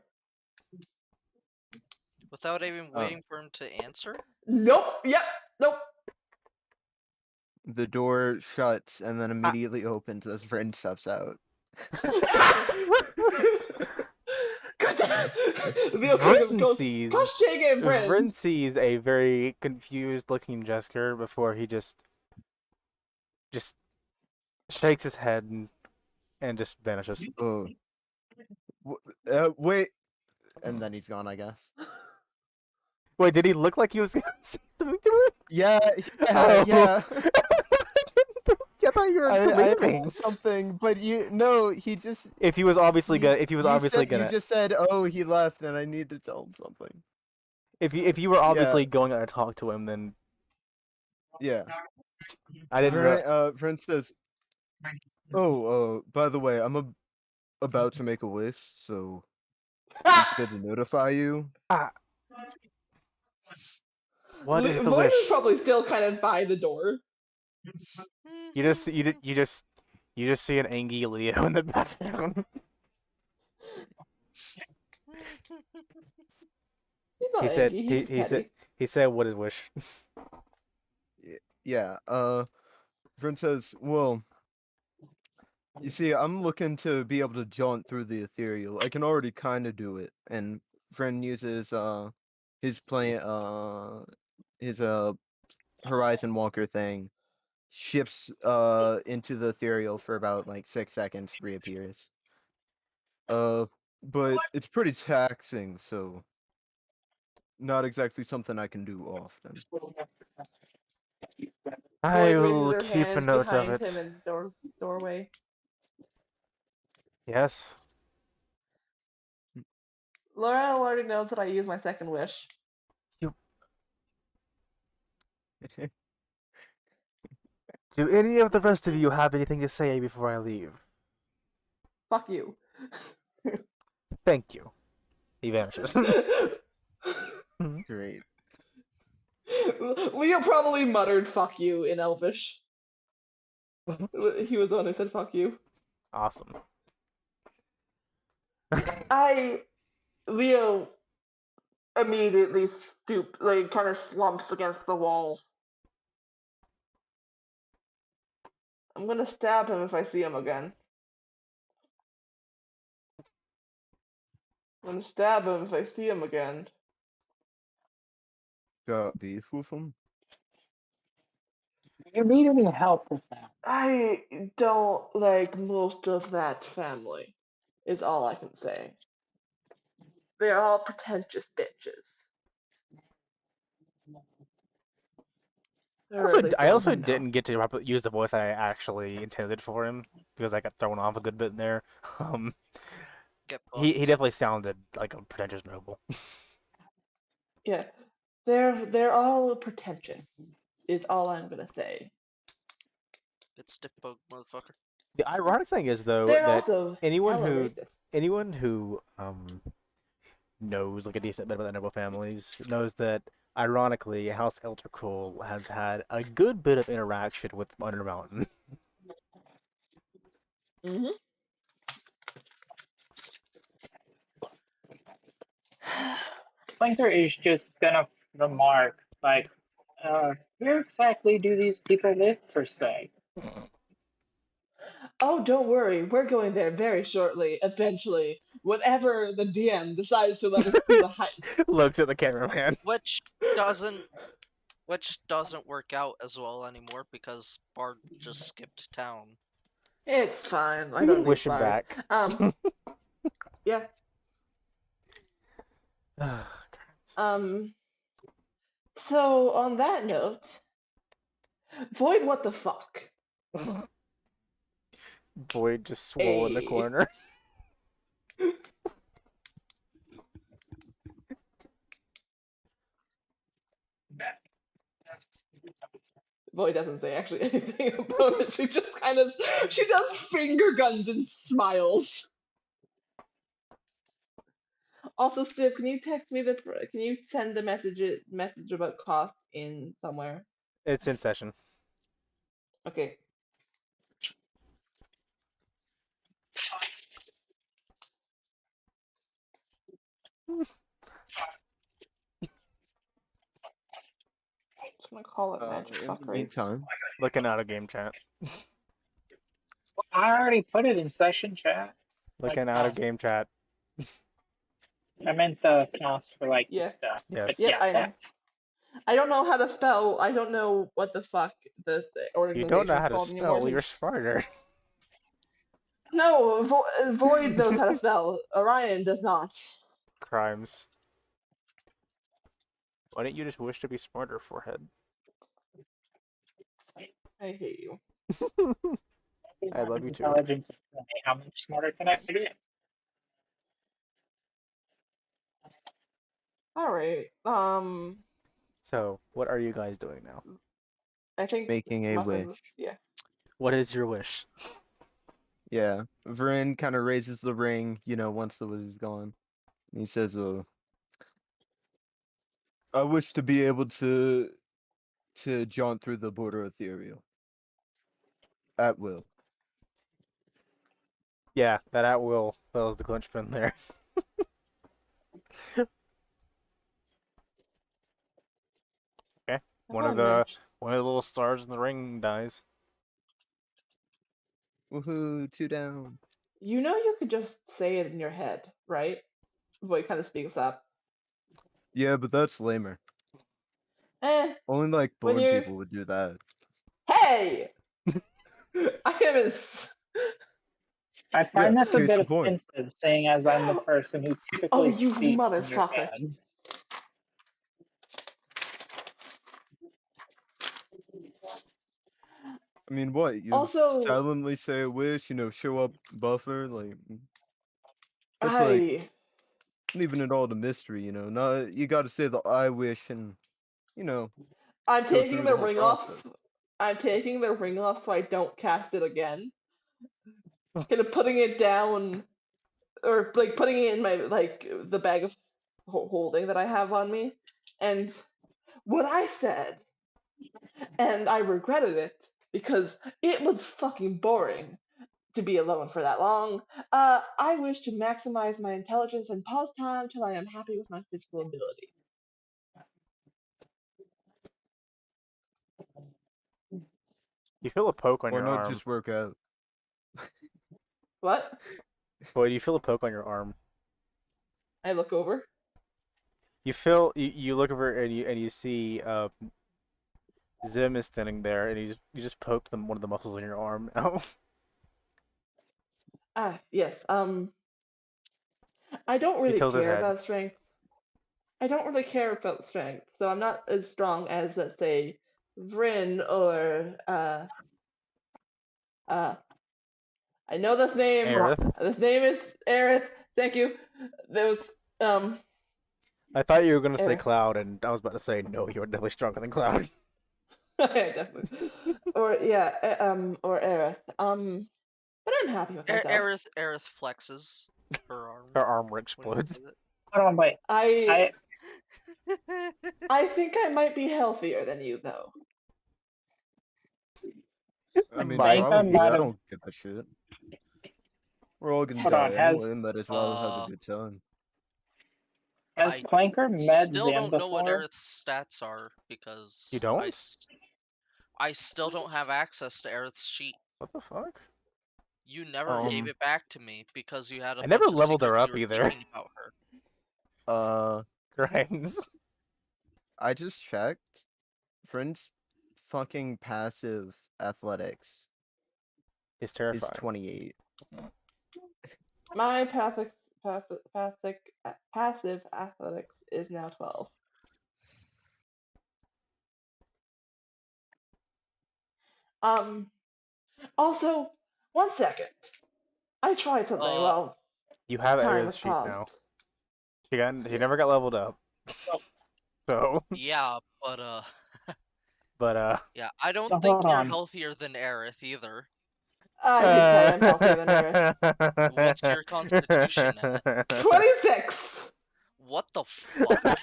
Without even Oh. waiting for him to answer? Nope. Yep. Nope. The door shuts and then immediately opens as Vrin steps out. Vrin sees a very confused looking Jesker before he just shakes his head and just vanishes. Oh. Wait. And then he's gone, I guess. Wait, did he look like he was gonna say something to her? Yeah, Oh. yeah. Yeah, thought you were I leaving. something, but he just If he was obviously gonna, if he was obviously you gonna, just said, oh, he left, and I need to tell him something. if you were obviously going out to talk to him, then Yeah. I didn't. Vern says, oh, by the way, I'm about to make a wish, so he said to notify you. What is the Void is wish? probably still kind of by the door. You just see an angry Leo in the background. He's not He said angry, he's just petty. he said what his wish. Yeah. Vern says, well, you see, I'm looking to be able to jaunt through the ethereal. I can already kind of do it, and Vern uses his his Horizon Walker thing, shifts into the ethereal for about like 6 seconds, reappears. But it's pretty taxing, so not exactly something I can do often. I Void raises will her keep a hands note of behind him it. in the doorway. Yes. Laura already knows that I use my second wish. Do any of the rest of you have anything to say before I leave? Fuck you. Thank you. He vanishes. Great. Leo probably muttered "fuck you" in Elvish. He was the one who said "fuck you." Awesome. Leo immediately kind of slumps against the wall. I'm gonna stab him if I see him again. I'm gonna stab him if I see him again. Got beef with him? Do you need any help with that? I don't like most of that family, is all I can say. They're all pretentious bitches. Or at least I the ones also I know. didn't get to use the voice I actually intended for him because I got thrown off a good bit in there. Get He booked. definitely sounded like a pretentious noble. Yeah, they're all pretentious, is all I'm gonna say. Get stiff booked, motherfucker. The ironic thing is though They're that also anyone hella who racist. anyone who knows like a decent bit about the noble families knows that ironically House Eltercool has had a good bit of interaction with Under Mountain. Mm-hmm. Splinter is just gonna remark, like, where exactly do these people live, per se? Oh, don't worry, we're going there very shortly, eventually, whenever the DM decides to let us do the heist. Looks at the cameraman. Which doesn't work out as well anymore because Bard just skipped town. It's fine. I We don't can need wish him Bard. back. Yeah. Crimes. So on that note, Void, what the fuck? Boyd just swole in the corner. Void doesn't say actually anything about it. She just she does finger guns and smiles. Also, Steve, can you text me can you send the message about cost in somewhere? It's in session. Okay. Just gonna call it magic In the fuckery. meantime, Looking out of game chat. I already put it in session chat. Looking out of game chat. I meant the cost for like the Yeah. stuff. Yes. But Yeah, yeah, I know. I don't know how to spell. I don't know what the fuck the You don't know organization how is to called anymore. spell. You're smarter. No, Void knows how to spell. Orion does not. Crimes. Why don't you just wish to be smarter, forehead? I hate you. I love you too. Intelligence of 20. How much smarter can I get? All right. So, what are you guys doing now? I think Making a Muffin. wish. Yeah. What is your wish? Yeah. Vrin kind of raises the ring, once the wizard's gone. And he says, I wish to be able to jaunt through the border ethereal. At will. Yeah, that at will. That was the clinch pin there. Okay. One of the little stars in the ring dies. Woohoo, 2 down. You know you could just say it in your head, right? Before he kind of speaks up. Yeah, but that's lamer. Eh, Only like when born you're people would do that. Hey! I haven't I find Yeah, this a case bit in point. offensive, seeing as I'm the person who Oh, typically you speaks in your motherfucker. head. I mean, what? You Also, silently say a wish, show up buffer, like that's like I leaving it all to mystery, Not you got to say the I wish and I'm go taking through the the whole ring off. process. I'm taking the ring off so I don't cast it again. Kind of putting it down, or like putting it in my the bag of holding that I have on me. And what I said, and I regretted it because it was fucking boring to be alone for that long. I wish to maximize my intelligence and pause time till I am happy with my physical ability. You feel a poke on Or your not arm. just work out. What? Boy, you feel a poke on your arm. I look over. You look over and you see Zim is standing there and you just poked one of the muscles in your arm out. Ah, yes. I don't He really tilts his care head. about strength. I don't really care about strength, so I'm not as strong as, let's say, Vryn or I know this name. Aerith. This name is Aerith. Thank you. There was I thought you were gonna say Aerith. Cloud, and I was about to say no. You're definitely stronger than Cloud. Definitely. Or yeah, or Aerith. But I'm happy with myself. Aerith flexes her arm. Her armor when you explodes. say Hold on, wait. I that. I think I might be healthier than you though. I mean, think I probably. might I have. don't give a shit. We're all gonna Hold on, die has anyway. Might as well have a good time. has I Clanker met Still Zim don't know what before? Aerith's stats are You because don't? I still don't have access to Aerith's sheet. What the fuck? You never gave Um, it back to me because you had a I never bunch of leveled her secrets up you were either. keeping about her. Grimes. I just checked. Friend's fucking passive athletics It's is terrifying. 28. My passive athletics is now 12. Also, 1 second. I tried something Uh, while You have time Aerith's was sheet paused. now. She never got leveled up. So, yeah, but yeah, I don't So think hold you're on. healthier than Aerith either. I can say I'm healthier than Aerith. What's your constitution at? 26! What the fuck?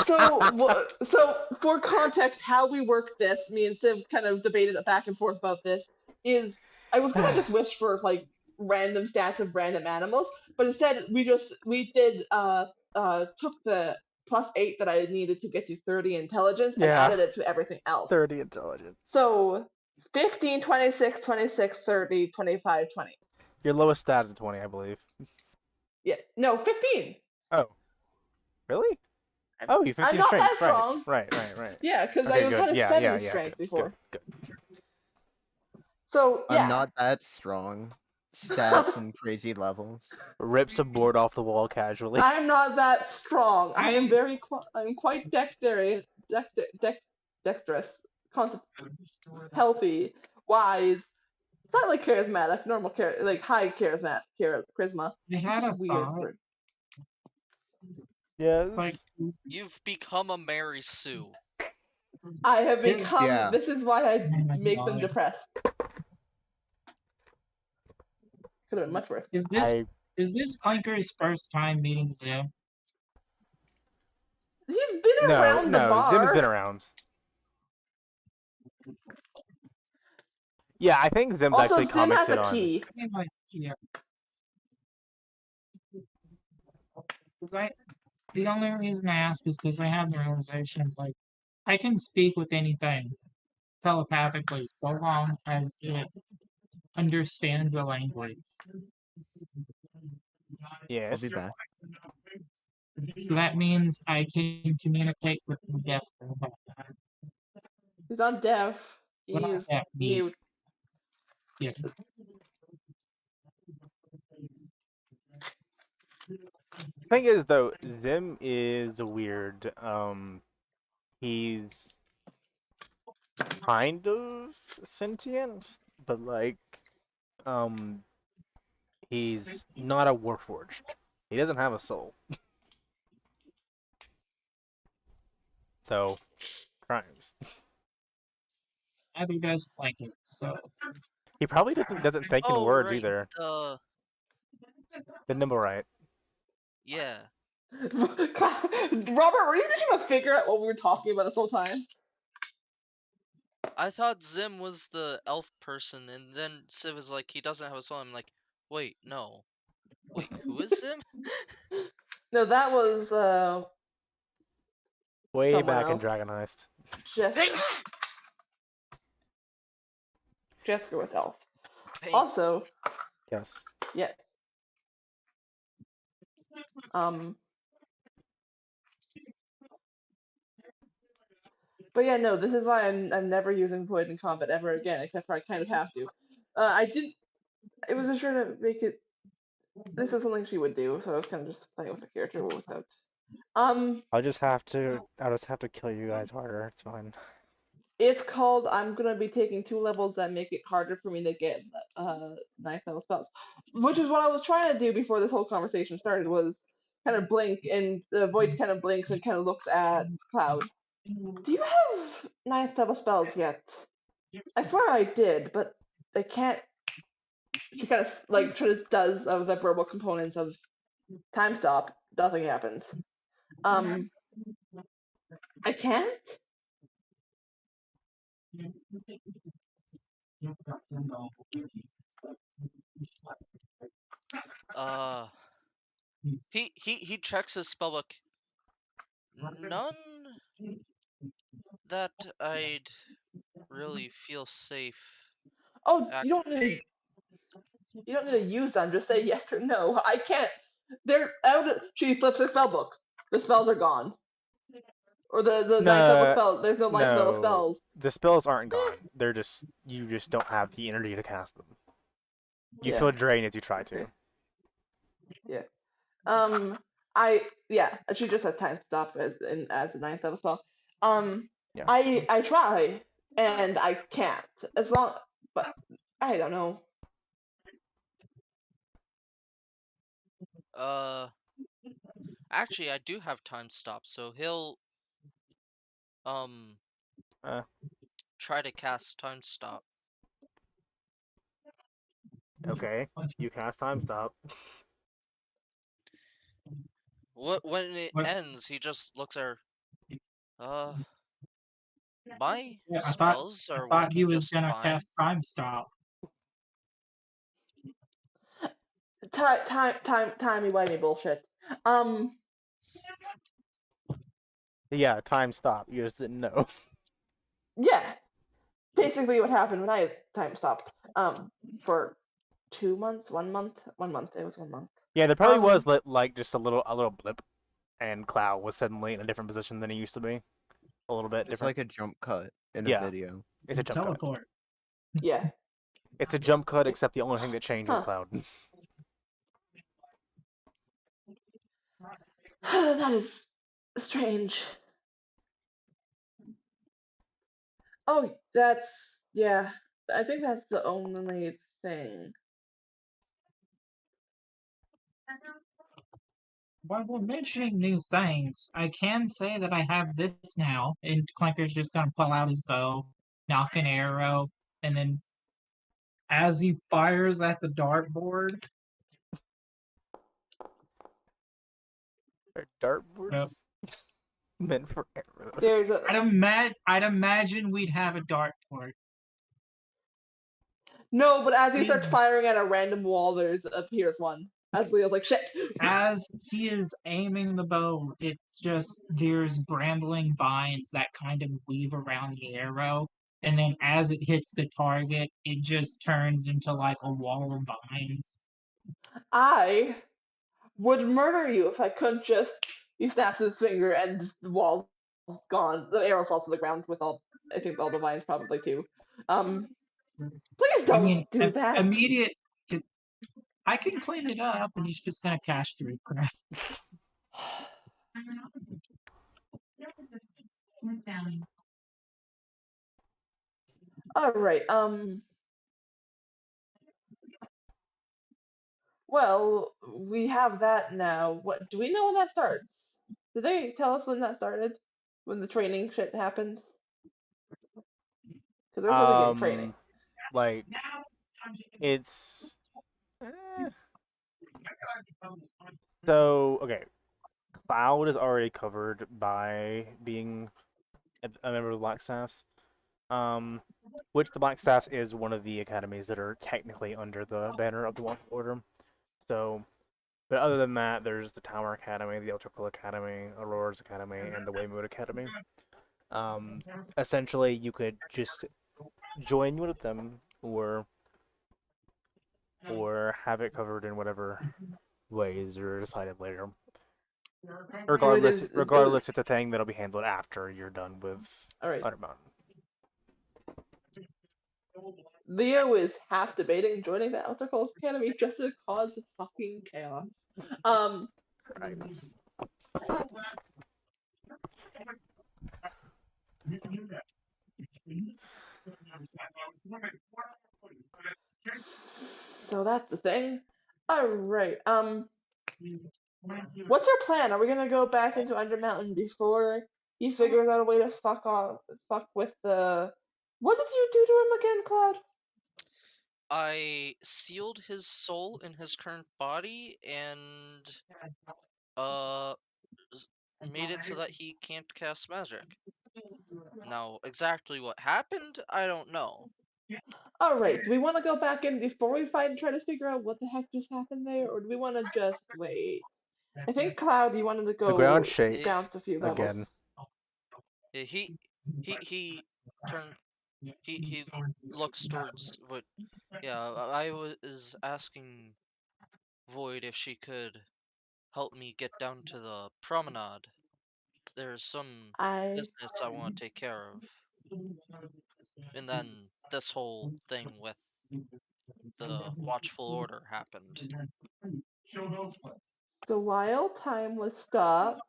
So for context, how we work this, me and Civ kind of debated back and forth about this, is I was gonna just wish for like random stats of random animals, but instead we took the +8 that I needed to get to 30 intelligence and Yeah. added it to everything else. 30 intelligence. So 15, 26, 26, 30, 25, 20. Your lowest stat is a 20, I believe. Yeah, no, 15. Oh. Really? Oh, you 15 I'm not strength. that strong. Right. Yeah, because Okay, I was good. kind of Yeah, 70 yeah, strength good, before. Good. So yeah. I'm not that strong. Stats and crazy levels. Rips a board off the wall casually. I'm not that strong. I am I'm quite dexterous, healthy, wise, slightly charismatic, normal like high charisma. I had a Just weird. thought. Yes. Like, You've become a Mary Sue. I have Dude, become. yeah. This is why I Oh my make them God. depressed. Could have been much worse. is I this Clanker's first time meeting Zim? He's been around the bar. Zim's been around. Yeah, I think Zim's Also, actually Zim has commented a on. key. I mean, like, yeah. 'Cause the only reason I ask is because I have the realization, like, I can speak with anything telepathically so long as it understands the language. I'll Yes. be back. So that means I can communicate with the deaf robot. He's not deaf. Well, not He's deaf, mute. Yes. Thing is, though, Zim is weird. He's kind of sentient, but like, he's not a warforged. He doesn't have a soul. So, crimes. Neither does Clanker, so He probably doesn't think in Oh, words right. either. The nimble right. Yeah. Robert, were you just trying to figure out what we were talking about this whole time? I thought Zim was the elf person, and then Civ is like, he doesn't have a soul. I'm like, wait, no. Wait, who is Zim? No, that was Way someone back in else. Dragon Heist. Jessica. Jessica was elf. Pain. Also, Yes. yeah. But yeah, no, this is why I'm never using Void in combat ever again, except for I kind of have to. I didn't. It was just trying to make it. This is something she would do, so I was kind of just playing with the character without. I'll just have to kill you guys harder. It's fine. It's called. I'm gonna be taking 2 levels that make it harder for me to get 9th level spells, which is what I was trying to do before this whole conversation started. Was kind of blink, and the Void kind of blinks and kind of looks at Cloud. Do you have 9th level spells yet? I swear I did, but I can't. She kind of like does of the verbal components of time stop. Nothing happens. I can't. He checks his spellbook. None that I'd really feel safe. Oh, Activating. you don't need to use them. Just say yes or no. I can't. They're out. She flips her spell book. The spells are gone. Or the 9th level spell. There's no 9th level spells. The spells aren't gone. They're just you just don't have the energy to cast them. You Yeah. feel drained as you try to. Yeah. She just has time stop as the 9th level spell. Yeah. I try and I can't. But I don't know. Actually, I do have time stop, so he'll try to cast time stop. Okay. You cast time stop. When it ends, he just looks at her. My yeah, I spells are thought he working was just gonna fine. cast time stop. Timey wimey bullshit. Yeah, time stop. You just didn't know. Yeah. Basically what happened when I time stopped. For 2 months, 1 month, 1 month. It was 1 month. Yeah, there probably was like just a little blip, and Cloud was suddenly in a different position than he used to be. A little bit It's different. like a jump cut in Yeah. a video. It's a jump cut. Teleport. Yeah. It's a jump cut, except the only thing that changed was Huh. Cloud. That is strange. Oh, yeah. I think that's the only thing. While we're mentioning new things, I can say that I have this now, and Clanker's just gonna pull out his bow, knock an arrow, and then as he fires at the dartboard, Are dartboards meant for arrows? There's a I'd imagine we'd have a dartboard. no, but as he starts He's firing at a random wall, appears one. As Leo's like, shit. as he is aiming the bow, there's brambling vines that kind of weave around the arrow, and then as it hits the target, it just turns into like a wall of vines. I would murder you if I couldn't just. He snaps his finger and just the wall's gone. The arrow falls to the ground with all. I think all the vines probably too. Please I don't mean, do that. immediate. I can clean it up, and he's just gonna cast Druid Craft. All right. Well, we have that now. What do we know when that starts? Did they tell us when that started? When the training shit happens? Because we're supposed to get training. Like it's. eh. So okay, Cloud is already covered by being a member of the Black Staffs. Which the Black Staffs is one of the academies that are technically under the banner of the Watch Order. So, but other than that, there's the Tower Academy, the Electrical Academy, Aurora's Academy, and the Waymood Academy. Essentially, you could just join one of them, or have it covered in whatever ways are decided later. Regardless, it's a thing that'll be handled after you're done with All right. Undermountain. Leo is half debating joining the Electrical Academy just to cause fucking chaos. Right. So that's the thing. All right. What's our plan? Are we gonna go back into Undermountain before he figures out a way to fuck with the? What did you do to him again, Cloud? I sealed his soul in his current body and made it so that he can't cast magic. Now, exactly what happened, I don't know. All right. Do we want to go back in before we fight and try to figure out what the heck just happened there, or do we want to just wait? I think Cloud, you wanted to The ground go shakes down a few levels. again. He turned. He looks towards Void. Yeah, I was asking Void if she could help me get down to the promenade. There's some I business I want to take care of. And then this whole thing with the Watchful Order happened. so while time was stopped,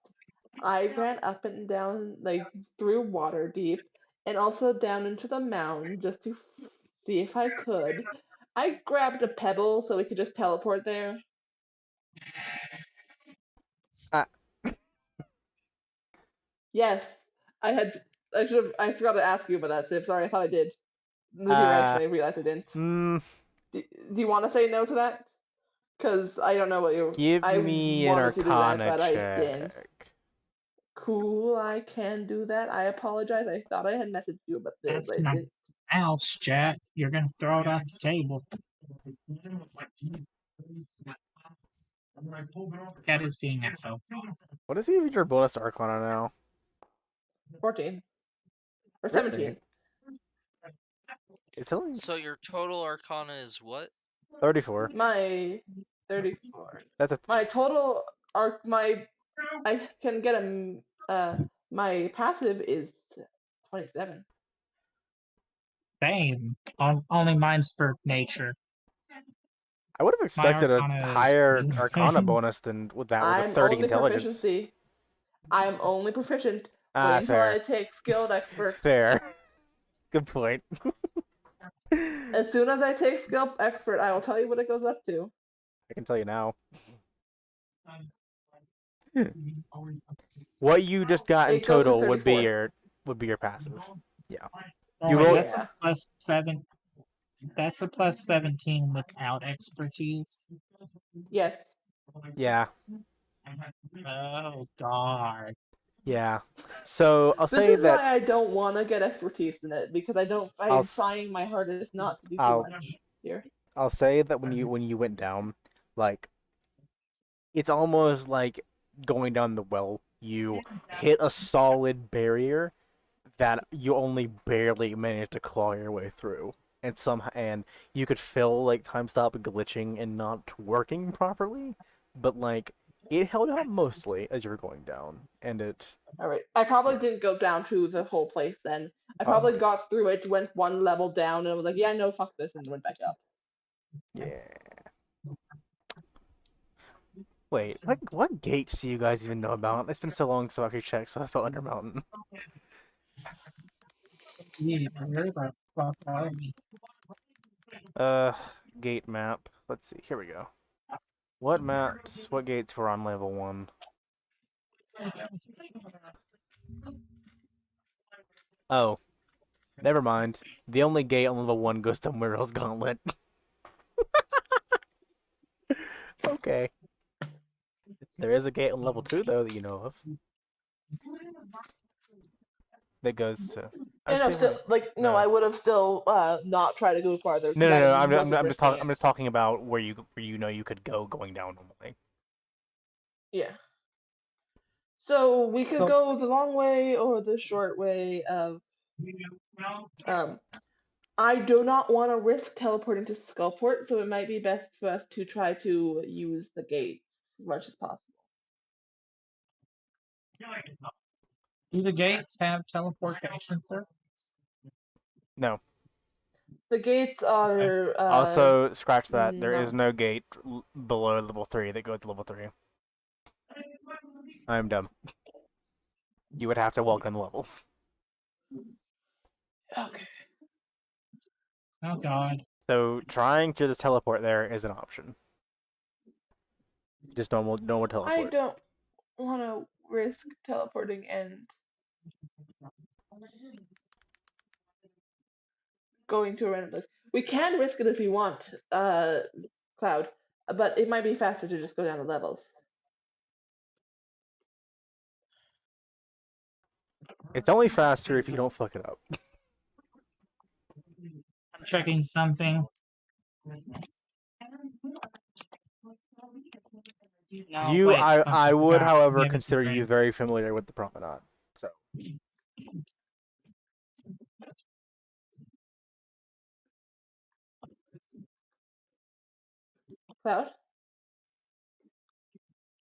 I ran up and down like through Waterdeep and also down into the mountain just to see if I could. I grabbed a pebble so we could just teleport there. Ah. Yes, I had. I should have. I forgot to ask you about that, Sim. Sorry, I thought I did. Here, actually, I realized I didn't. Do you want to say no to that? Because I don't know what you. Give I me an wanted to do that, Arcana but I check. didn't. Cool, I can do that. I apologize. I thought I had messaged you about this, That's but I not didn't. mouse, Jack. You're gonna throw it off the table. Cat is being asshole. What is even your bonus to Arcana now? 14 or Really? 17. It's only So your total Arcana is what? 34. My 34. That's a My total arc. I can get my passive is 27. Same. Only mine's for nature. I would have expected a Arcana is higher 3. Arcana bonus than with that with a I'm 30 only intelligence. proficiency. I'm only proficient. Ah, Wait until I fair. take skilled expert. Fair. Good point. As soon as I take skill expert, I will tell you what it goes up to. I can tell you now. What you just got in It goes to total would be 34. your passive. Yeah. Oh, You wait, roll. that's Yeah. a plus 7. That's a plus 17 without expertise. Yes. Yeah. Oh god. Yeah. So I'll This say is that why I don't want to get expertise in it, because I'll I'm s- trying my hardest not to do too I'll much here. I'll say that when you went down, like it's almost like going down the well. You hit a solid barrier that you only barely managed to claw your way through, and you could feel like time stop glitching and not working properly, but like it held out mostly as you were going down, and it All right. I probably yeah. didn't go down to the whole place then. I Oh, probably got through it, went one level down, and was like, yeah, no, fuck this, and went back up. yeah. Wait, what gates do you guys even know about? It's been so long since I actually checked, so I felt Under Mountain. Yeah, where the fuck are we? Uh, gate map. Let's see. Here we go. What maps? What gates were on level 1? Oh, never mind. The only gate on level 1 goes to Muriel's Gauntlet. Okay. There is a gate on level 2 though that you know of. That goes to. And I'm Actually, still wait. like, no, No. I would have still not tried to go farther No, because no, I no. wasn't risking I'm it. just talking about where you know you could go going down normally. Yeah. So we could Oh. go the long way or the short way of um I do not want to risk teleporting to Skullport, so it might be best for us to try to use the gates as much as possible. Do the gates have teleportation, sir? No. The gates Okay. are Also, scratch that. There is no. no gate below level 3 that goes to level 3. I'm dumb. You would have to walk in the levels. Okay. Oh god. So trying to just teleport there is an option. Just normal I teleport. don't want to risk teleporting and going to a random place. We can risk it if we want, Cloud, but it might be faster to just go down the levels. It's only faster if you don't fuck it up. I'm checking something. No, You, wait. I I would, forgot. however, Give it a consider you brain. very familiar with the promenade. So Cloud?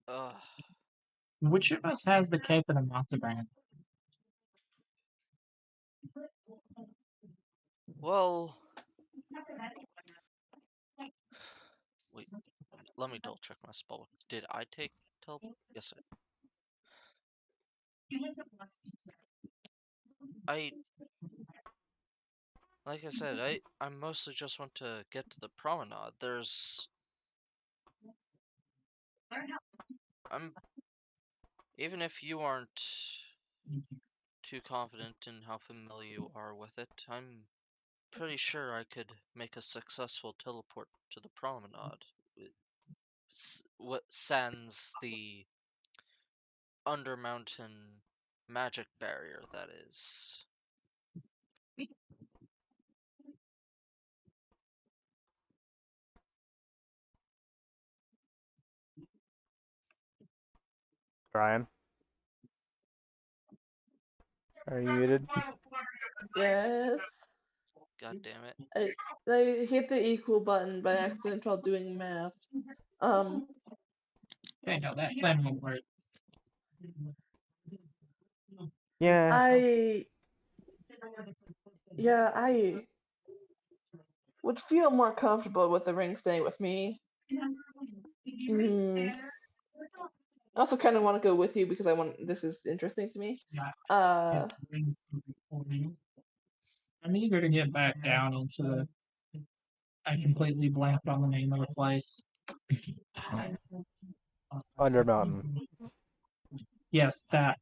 Ugh. Which of us has the cape of the Mothman? Well, wait. Let me double check my spell. Did I take teleport? Yes, I. Like I said, I mostly just want to get to the promenade. I'm even if you aren't too confident in how familiar you are with it, I'm pretty sure I could make a successful teleport to the promenade. What sans the undermountain magic barrier that is. Brian, are you muted? Yes. God damn it. I hit the equal button by accident while doing math. Um, Okay, no, that plan won't work. Yeah. I yeah, I would feel more comfortable with the ring staying with me. Mm, I also kind of want to go with you because I want this is interesting to me. Uh, I'm eager to get back down into the. I completely blanked on the name of the place. Under Mountain. Yes, that.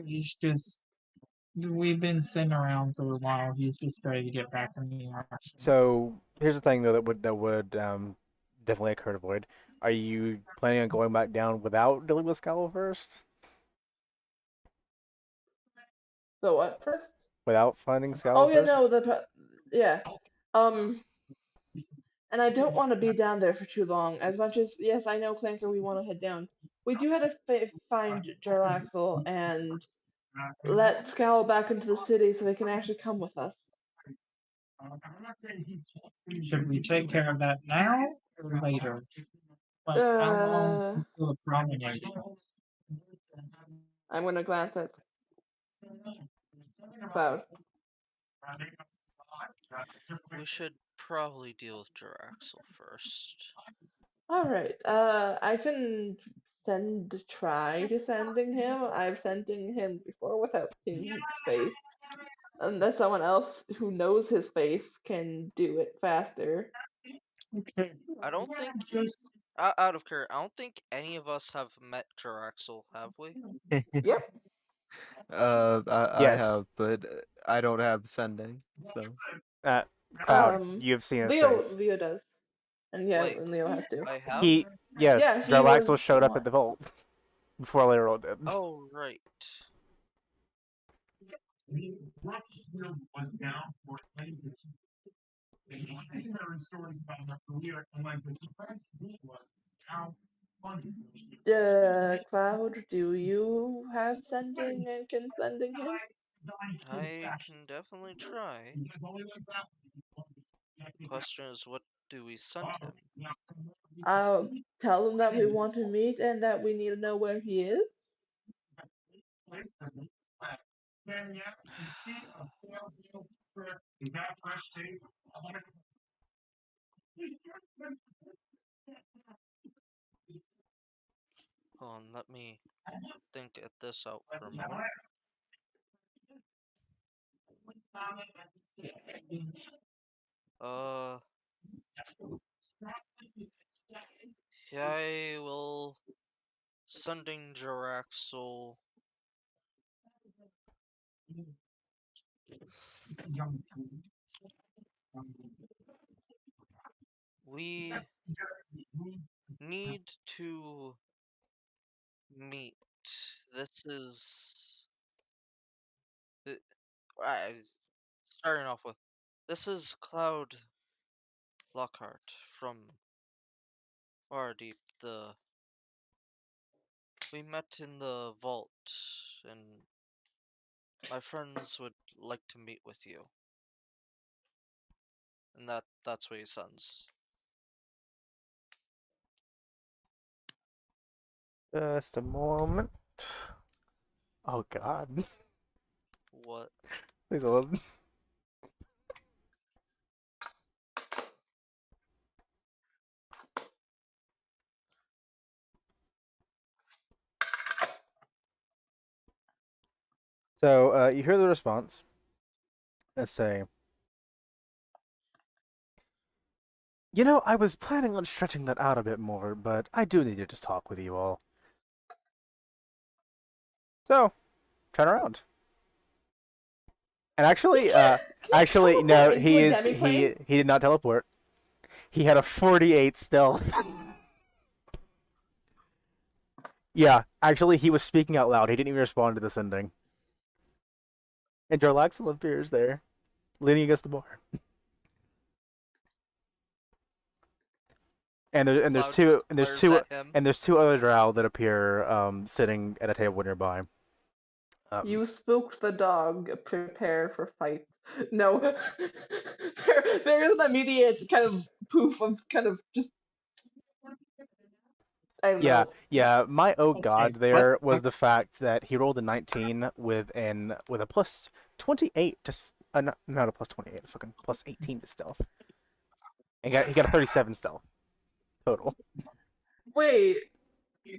He's just. We've been sitting around for a while. He's just ready to get back in the action. So here's the thing though that would definitely occur to Void. Are you planning on going back down without dealing with Scowl first? So what first? Without finding Scowl Oh yeah, no, first? yeah. And I don't want to be down there for too long. As much as yes, I know Clanker, we want to head down. We do have to find Jarlaxle and let Scowl back into the city so he can actually come with us. Should we take care of that now or later? Like, how long until the promenade is? I'm gonna glance at Cloud. We should probably deal with Jaraxel first. All right. I can try to sending him. I've sending him before without seeing his face. Unless someone else who knows his face can do it faster. Okay. I don't think, Just out of care, I don't think any of us have met Jaraxel, have we? Yep. I Yes. have, but I don't have sending, so. Cloud, you've seen his face. Leo does, and yeah, Wait, and Leo has to. I have? Yes, Yeah, he Jarlaxle was showed the up one. at the vault before Lero did. Oh, right. Cloud, do you have sending and can sending him? I can definitely try. Question is, what do we send him? I'll tell him that we want to meet and that we need to know where he is. Hold on, let me think at this out for a moment. Yeah, I will sending Jaraxel. We need to meet. This is starting off with. This is Cloud Lockhart from Waterdeep. We met in the vault, and my friends would like to meet with you. And that's what he sends. Just a moment. Oh God. What? Please hold. So you hear the response. Let's say, I was planning on stretching that out a bit more, but I do need to just talk with you all. So, turn around. And actually, no, teleport he into a is demiplane? he did not teleport. He had a 48 stealth. Yeah, actually, he was speaking out loud. He didn't even respond to the sending. And Jarlaxle appears there, leaning against the bar. And there's Cloud two just glares at him. and there's two other drow that appear sitting at a table nearby. You spooked the dog. Prepare for fight. No, there is an immediate kind of poof of kind of just I don't Yeah, know. yeah. My oh Okay, god, there was the fact that he rolled a 19 with a plus 28 to not a plus 28, a fucking plus 18 to stealth. And he got a 37 stealth total. Wait,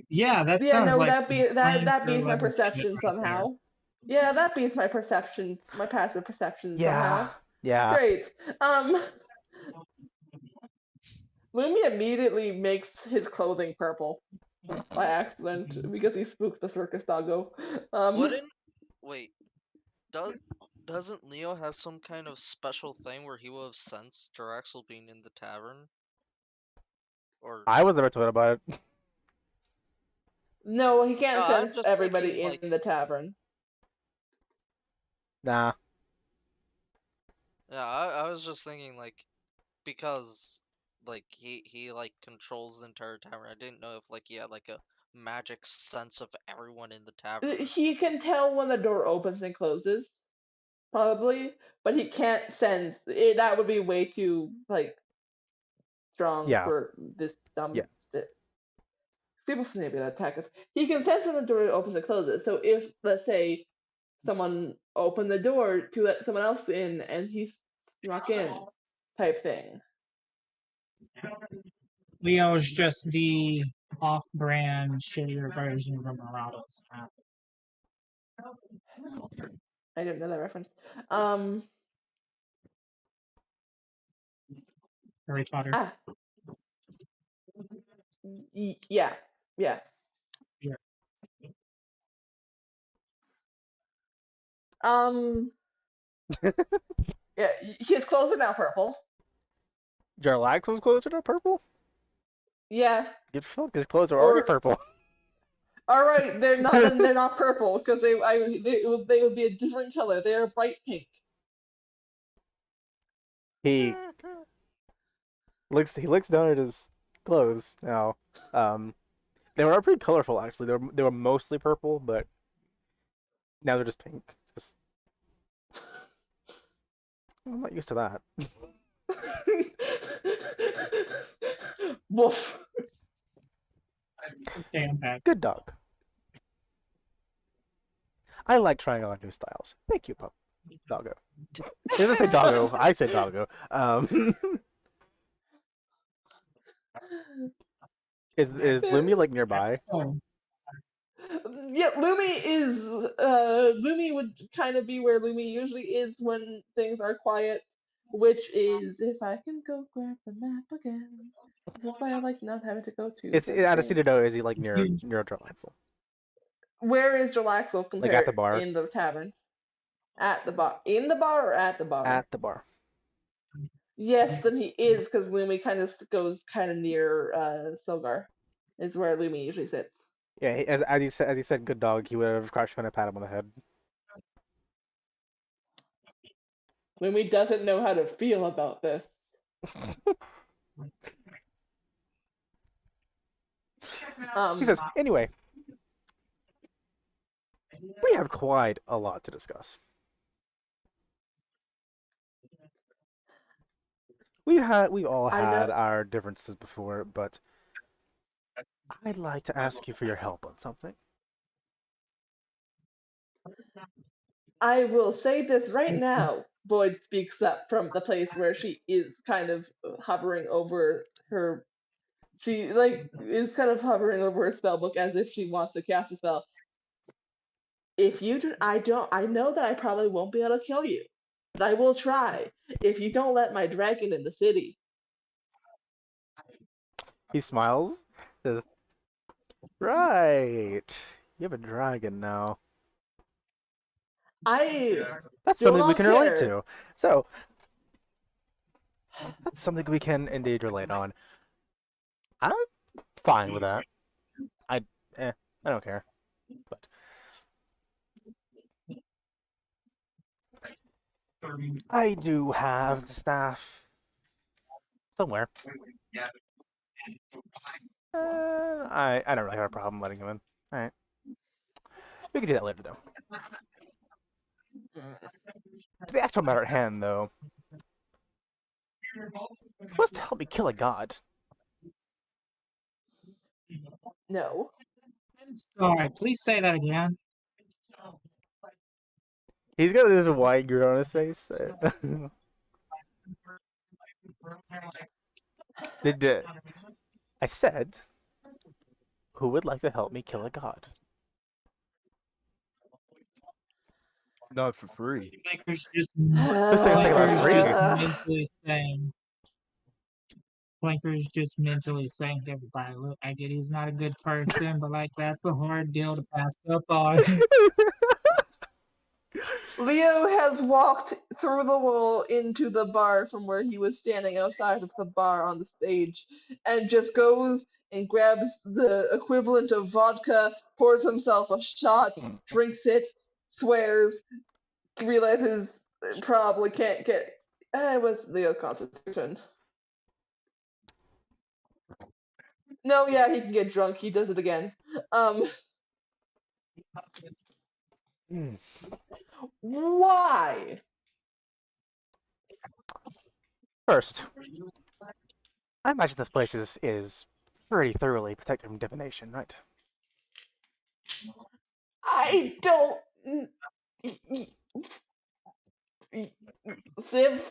Yeah, that Yeah, sounds no, like that flamethrower beats my level shit perception right there. somehow. Yeah, that beats my perception, my passive perception Yeah. somehow. Yeah. Great. Lumi immediately makes his clothing purple by accident because he spooked the circus doggo. Wouldn't wait? Does doesn't Leo have some kind of special thing where he will have sensed Jaraxel being in the tavern? Or I was never told about it. No, he no, can't I'm sense just thinking everybody like in the tavern. Nah. yeah, I was just thinking like because like he like controls the entire tavern. I didn't know if like he had like a magic sense of everyone in the tavern. He can tell when the door opens and closes, probably, but he can't sense it. That would be way too like strong Yeah. for this dumb. Yeah. People should maybe attack us. He can sense when the door opens and closes. So if, let's say, someone opened the door to let someone else in and he snuck in, type thing. Leo is just the off-brand, shittier version of a Marauders map. I didn't know that reference. Harry Potter. Ah, yeah, yeah. Yeah. Yeah, his clothes are now purple. Jarlax was closer to purple? Yeah. Get fucked. His clothes are already Or purple. all right, they're not. Then they're not purple because they would be a different color. They are bright pink. He looks down at his clothes now. They were pretty colorful actually. They were mostly purple, but now they're just pink. Just I'm not used to that. Woof. Okay, I'm back. Good dog. I like trying on new styles. Thank you, pup. Doggo. He doesn't say doggo. I say doggo. Is Lumi like nearby? So, Yeah, Lumi would kind of be where Lumi usually is when things are quiet, which is if I can go grab the map again. This is why I like not having to go to It's the I just need thing. to know, is he like near you, Jarlaxle? Where is Jalaxel Like at the compared bar? in the tavern? At the bar. In the bar or at the bar? At the bar. Yes, then he is because Lumi kind of goes kind of near Silgar. Is where Lumi usually sits. Yeah, as he said, good dog. He would have crouched on and pat him on the head. Lumi doesn't know how to feel about this. He says, anyway, we have quite a lot to discuss. We've all I had know. our differences before, but I'd like to ask you for your help on something. I will say this right now. Boyd speaks up from the place where she is kind of hovering over her. She like is kind of hovering over her spell book as if she wants to cast a spell. If you do, I don't. I know that I probably won't be able to kill you, but I will try. If you don't let my dragon in the city, He smiles. Says, right. You have a dragon now. I That's do something we not can relate care. to. So, that's something we can indeed relate on. I'm fine with that. I I don't care. But I do have the staff somewhere. I don't really have a problem letting him in. All right, we can do that later though. To the actual matter at hand, though, what's to help me kill a god? No. I'm sorry, please say that again. He's got this white grin on his face. Did I said, who would like to help me kill a god? Not for free. Blanker's just Who's saying anything about Blanker's just free? mentally saying. Blanker's just mentally saying to everybody, "Look, I get he's not a good person, but like that's a hard deal to pass up on." Leo has walked through the wall into the bar from where he was standing outside of the bar on the stage and just goes and grabs the equivalent of vodka, pours himself a shot, drinks it, swears, realizes probably can't get. It was Leo Constitution. No, yeah, he can get drunk. He does it again. Hmm. Why? First, I imagine this place is pretty thoroughly protected from divination, right? I don't. Civ,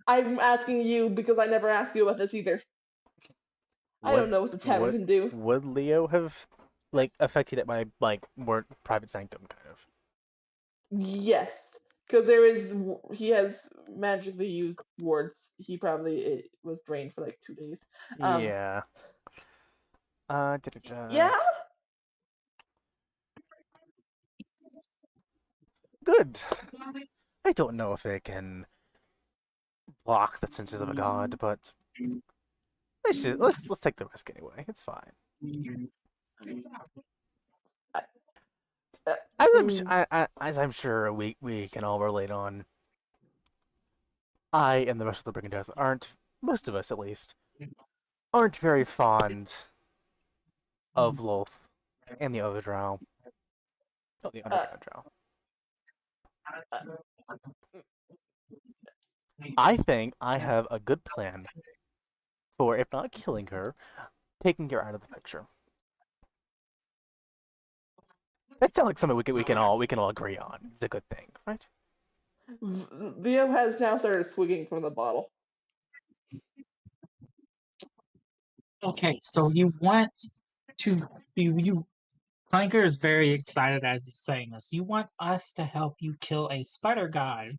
I'm asking you because I never asked you about this either. I don't know what the tavern can do. Would Leo have like affected it by like more private sanctum kind of? Yes, because there is. He has magically used wards. He probably it was drained for like 2 days. Yeah. Yeah. Good. I don't know if it can block the senses of a god, but let's take the risk anyway. It's fine. As I'm sure we can all relate on, I and the rest of the Brigand Death aren't, most of us at least, aren't very fond of Lolth and the other drow. Oh, the underground drow. I think I have a good plan for, if not killing her, taking her out of the picture. That sounds like something we can all agree on. It's a good thing, right? Leo has now started swigging from the bottle. Okay, so you want to you Clanker is very excited as he's saying this. You want us to help you kill a spider god.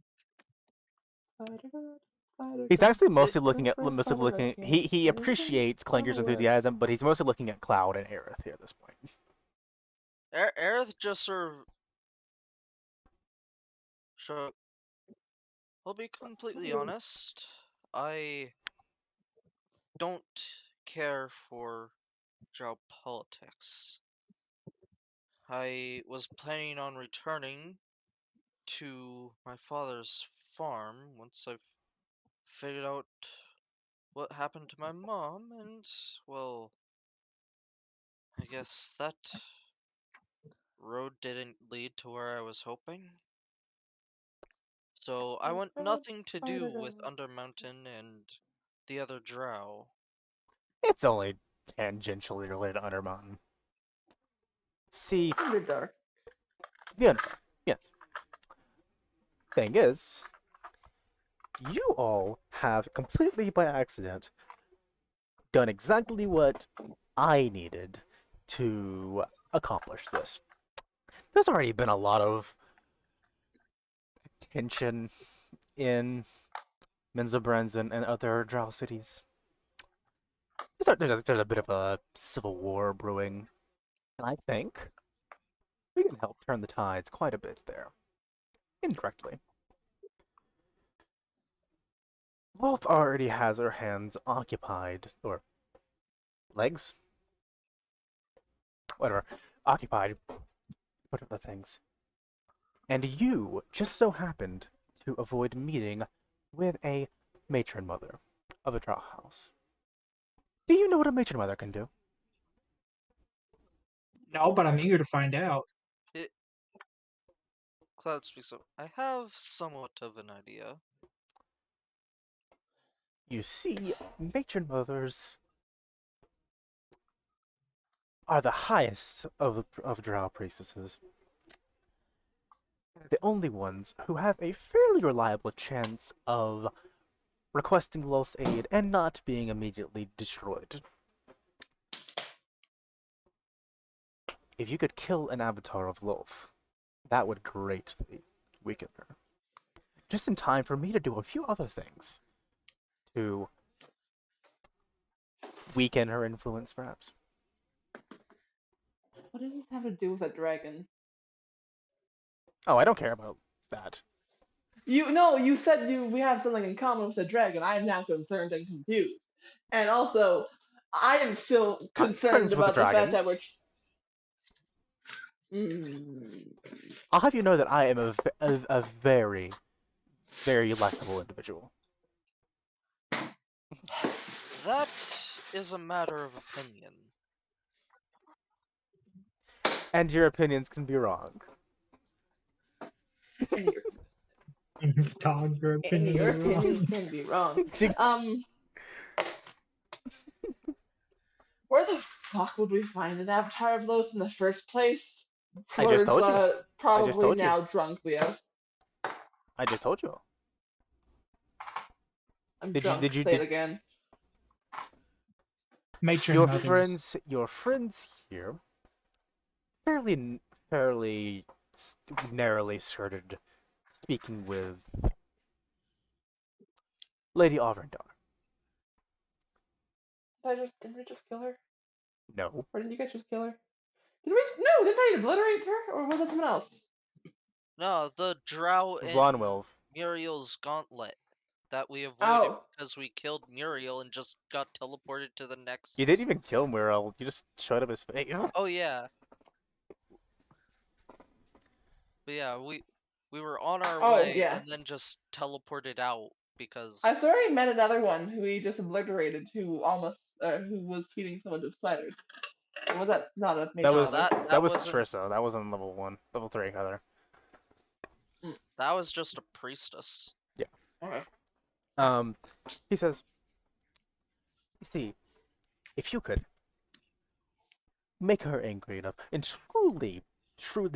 He's actually mostly looking. He appreciates Clanker's enthusiasm, but he's mostly looking at Cloud and Aerith here at this point. Aerith just sort of. So, I'll be completely honest. I don't care for geopolitics. I was planning on returning to my father's farm once I've figured out what happened to my mom, and, well, I guess that road didn't lead to where I was hoping. So I want nothing to do with Undermountain and the other drow. It's only tangentially related to Undermountain. See, Underdark. the Underdark. Yes. Thing is, you all have completely by accident done exactly what I needed to accomplish this. There's already been a lot of tension in Menzoberranzan and other drow cities. There's a bit of a civil war brewing, and I think we can help turn the tides quite a bit there. Indirectly. Wolf already has her hands occupied, or legs? Whatever. Occupied. What are the things? And you just so happened to avoid meeting with a matron mother of a drow house. Do you know what a matron mother can do? No, but I'm eager to find out. It, Cloud speaks up. I have somewhat of an idea. You see, matron mothers are the highest of drow priestesses. The only ones who have a fairly reliable chance of requesting Lolth's aid and not being immediately destroyed. if you could kill an avatar of Lolth, that would greatly weaken her. Just in time for me to do a few other things to weaken her influence, perhaps. What does this have to do with a dragon? Oh, I don't care about that. You said we have something in common with a dragon. I am now concerned and confused. And also, I am still I'm concerned friends with the about the fact that we're. dragons. I'll have you know that I am a very, very likable individual. That is a matter of opinion. And your opinions can be wrong. Dog, your And opinion your is opinions wrong. can be wrong. Where the fuck would we find an avatar of Loth in the first place? I just Towards told you. I just probably told you. now drunk Leo. I just told you. I'm Did you- drunk. did you- Say did- it again. Matron Your mothers. friends here, fairly narrowly skirted speaking with Lady Arvindar. Didn't we just kill her? No, Or didn't you guys just kill her? Did we? No, didn't I obliterate her? Or was that someone else? No, the drow in Ronwilv. Muriel's gauntlet that we avoided Oh. because we killed Muriel and just got teleported to the next. You didn't even kill Muriel. You just showed up his face. Oh yeah. But yeah, we were on our Oh, way yeah. and then just teleported out because I already met another one who he just obliterated, who was feeding someone to spiders. Or was that not a mage? That No, was that was wasn't- Trissa. That wasn't level 1, level 3 rather. that was just a priestess. Okay. He says, "You see, if you could make her angry enough and truly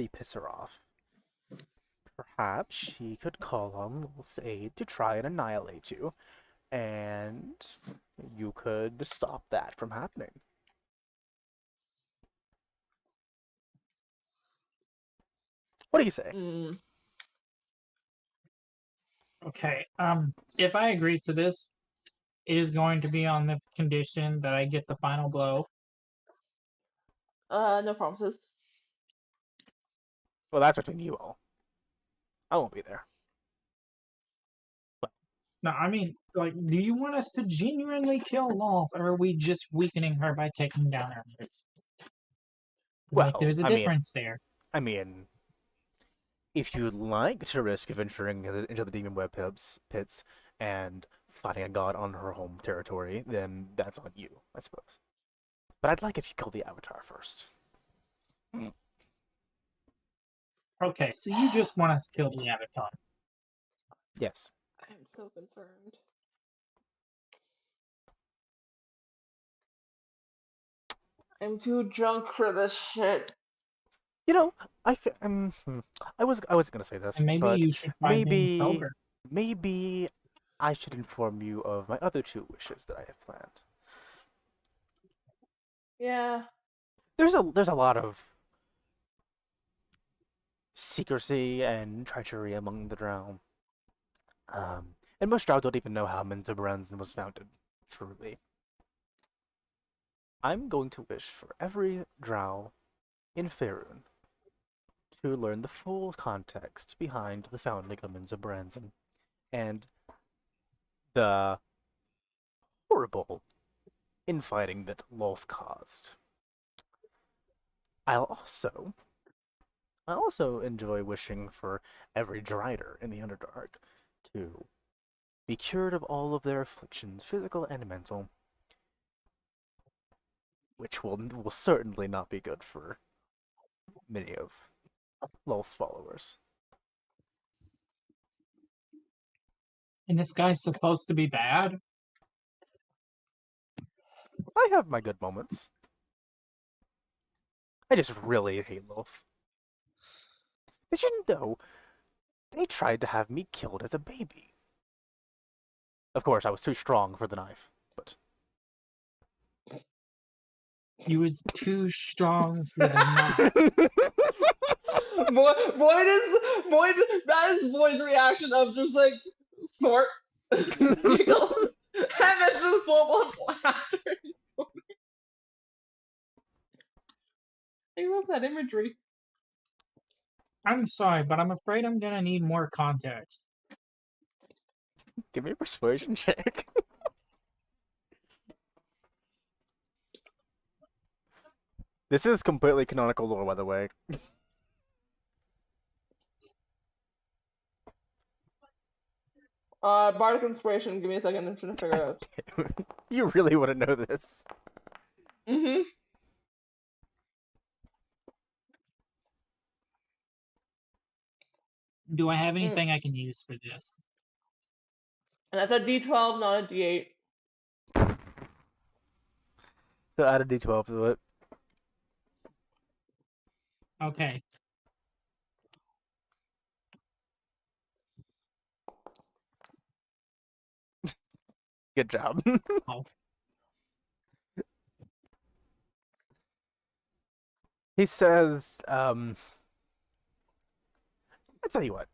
piss her off, perhaps she could call on Lilith's aid to try and annihilate you, and you could stop that from happening." What do you say? Okay. If I agree to this, it is going to be on the condition that I get the final blow. No promises. Well, that's between you all. I won't be there. No, I mean, like, do you want us to genuinely kill Lolth, or are we just weakening her by taking down her moves? Like, Well, there's a difference there. I mean, if you'd like to risk venturing into the demon web pits and fighting a god on her home territory, then that's on you, I suppose. But I'd like if you kill the avatar first. Okay, so you just want us to kill the Avatar. Yes. I'm so concerned. I'm too drunk for this shit. You know, I was gonna say this, And maybe but you should try being sober. maybe I should inform you of my other two wishes that I have planned. Yeah. There's a lot of secrecy and treachery among the drow. And most drow don't even know how Menza Branson was founded, truly. I'm going to wish for every drow in Faerun to learn the full context behind the founding of Menza Branson and the horrible infighting that Lolth caused. I also enjoy wishing for every Drider in the Underdark to be cured of all of their afflictions, physical and mental, which will certainly not be good for many of Lolth's followers. And this guy's supposed to be bad? I have my good moments. I just really hate Lolth. Did you know they tried to have me killed as a baby? Of course, I was too strong for the knife, but He was too strong for the knot. That is Void's reaction of just like snort, giggle, and then just full on laughter. I love that imagery. I'm sorry, but I'm afraid I'm gonna need more context. Give me a persuasion check. This is completely canonical lore, by the way. Bardic inspiration. Give me a second. I'm trying to figure out. You really want to know this? Mm-hmm. Do I have anything I can use for this? And that's a D12, not a D8. So add a d12 to it. Okay. Good job. Oh. He says, I'll tell you what.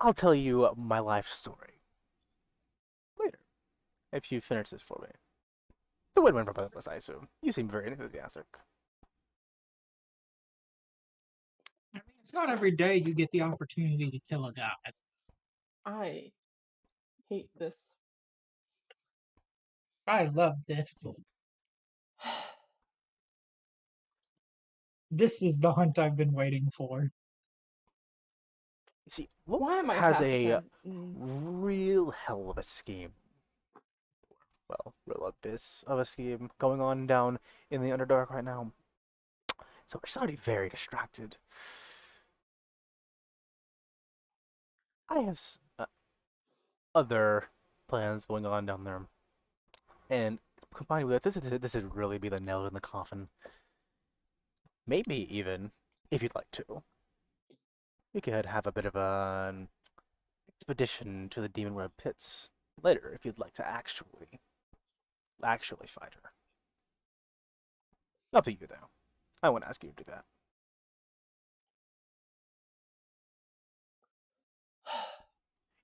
I'll tell you my life story later, if you finish this for me. The win-win for both of us, I assume. You seem very enthusiastic. I mean, it's not every day you get the opportunity to kill a god. I hate this. I love this. This is the hunt I've been waiting for. You see, Why Wolf am I has half a Mm. real hell of a scheme. Well, real abyss of a scheme going on down in the Underdark right now. So she's already very distracted. I have other plans going on down there, and combined with that, this would really be the nail in the coffin. Maybe even, if you'd like to, we could have a bit of an expedition to the Demon Web pits later, if you'd like to actually fight her. Up to you, though. I won't ask you to do that.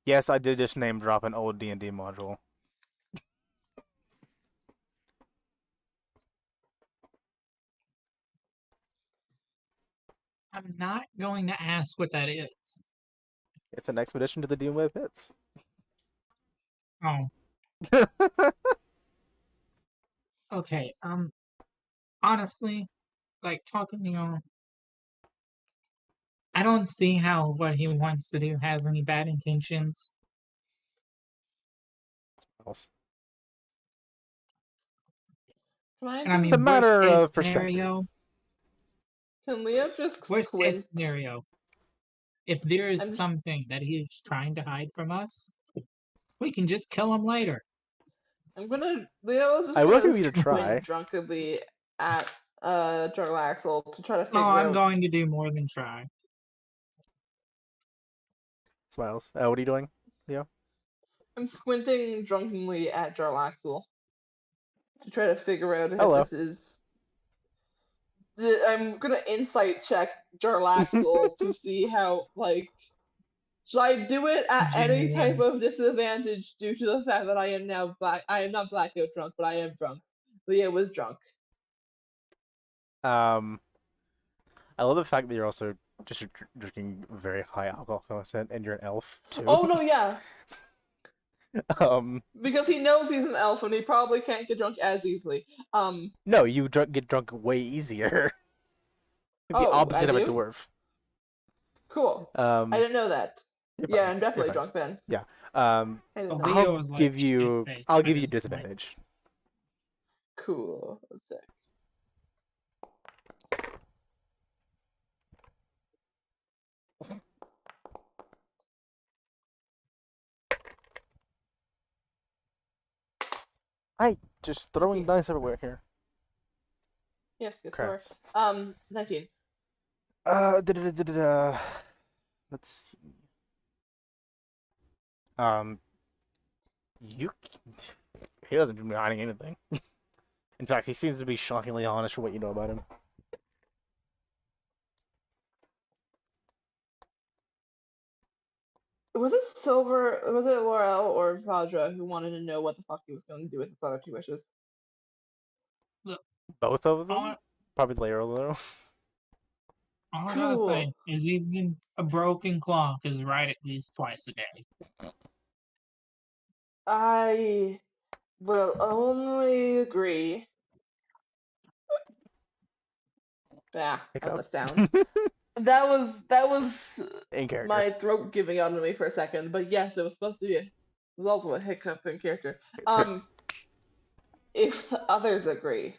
Yes, I did just name drop an old D&D module. I'm not going to ask what that is. It's an expedition to the Demon Web pits. Oh, okay. Honestly, like talking to you, I don't see how what he wants to do has any bad intentions. Else. Can I And I just, It's a mean, worst matter case of perspective. scenario, can Leo just worst case squint? scenario, if there is I'm just, something that he is trying to hide from us, we can just kill him later. Leo is just I will give gonna you to try. squint drunkenly at Jarlaxle to try to figure No, I'm out. going to do more than try. Smiles. What are you doing, Leo? I'm squinting drunkenly at Jarlaxle to try to figure out if Hello. this is. I'm gonna insight check Jarlaxle to see how, like, should I do it at any type Genuine. of disadvantage due to the fact that I am now black? I am not blackout drunk, but I am drunk. Leo was drunk. I love the fact that you're also just drinking very high alcohol content, and you're an elf too. Oh no, yeah, um, because he knows he's an elf and he probably can't get drunk as easily. no, you get drunk way easier. The Oh, I opposite of a do? dwarf. Cool. I didn't know that. You're Yeah, fine. I'm definitely You're fine. drunk then. Yeah. I didn't Oh, know. Leo is like shit-faced I'll by give you this point. disadvantage. Cool. Let's see. I just throwing dice everywhere here. Yes, yes, sure. Correct. 19. Let's see. You. He doesn't seem to be hiding anything. In fact, he seems to be shockingly honest for what you know about him. Was it Silver? Was it Laurel or Vajra who wanted to know what the fuck he was going to do with his other 2 wishes? Look, Both of them? all, Probably later, though. all I gotta say Cool. is even a broken clock is right at least twice a day. I will only agree. Yeah, that was Hiccup. a sound. That was In character. my throat giving out on me for a second, but yes, it was supposed to be. It was also a hiccup in character. If the others agree,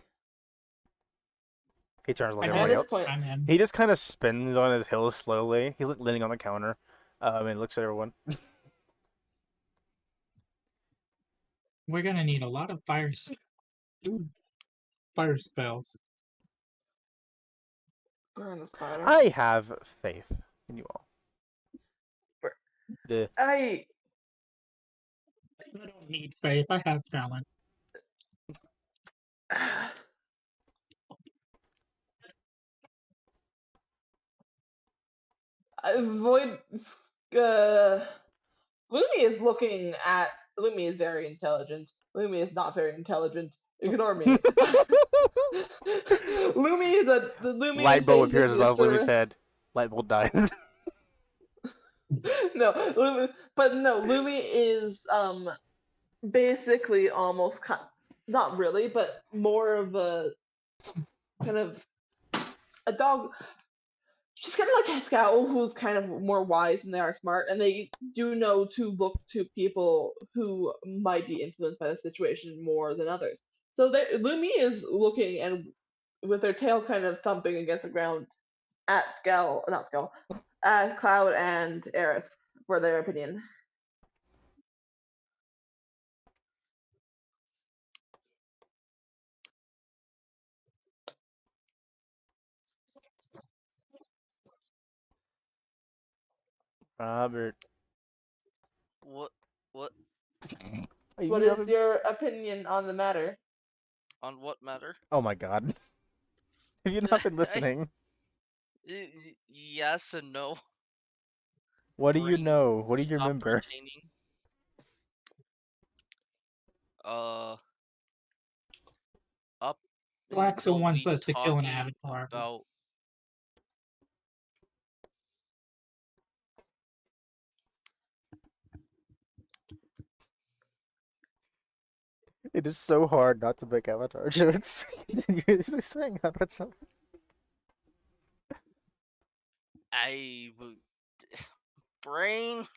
He turns to look I at know at everybody this it's else. point, I'm in. He just kind of spins on his heel slowly. He's leaning on the counter. And looks at everyone. We're gonna need a lot of fire spells. burn the spider. I have faith in you all. The I I don't need faith. I have talent. avoid. Uh, Lumi is looking at. Lumi is very intelligent. Lumi is not very intelligent. Ignore me. Lumi is light bulb appears basically above just Lumi's head. Light bulb dies. no, Lumi is basically almost not really, but more of a kind of a dog. She's kind of like a scout who's kind of more wise than they are smart, and they do know to look to people who might be influenced by the situation more than others. So Lumi is looking and with their tail kind of thumping against the ground at not Scal, at Cloud and Aerith for their opinion. Robert. What? What? What You is have your opinion on the matter? On what matter? Oh my god. Have you not been listening? Yes and no. What do you Brain know? What do you stop remember? retaining. Uh, up Laxa until wants we us to kill an talking avatar. about It is so hard not to make Avatar jokes. You're saying Avatar something. brain.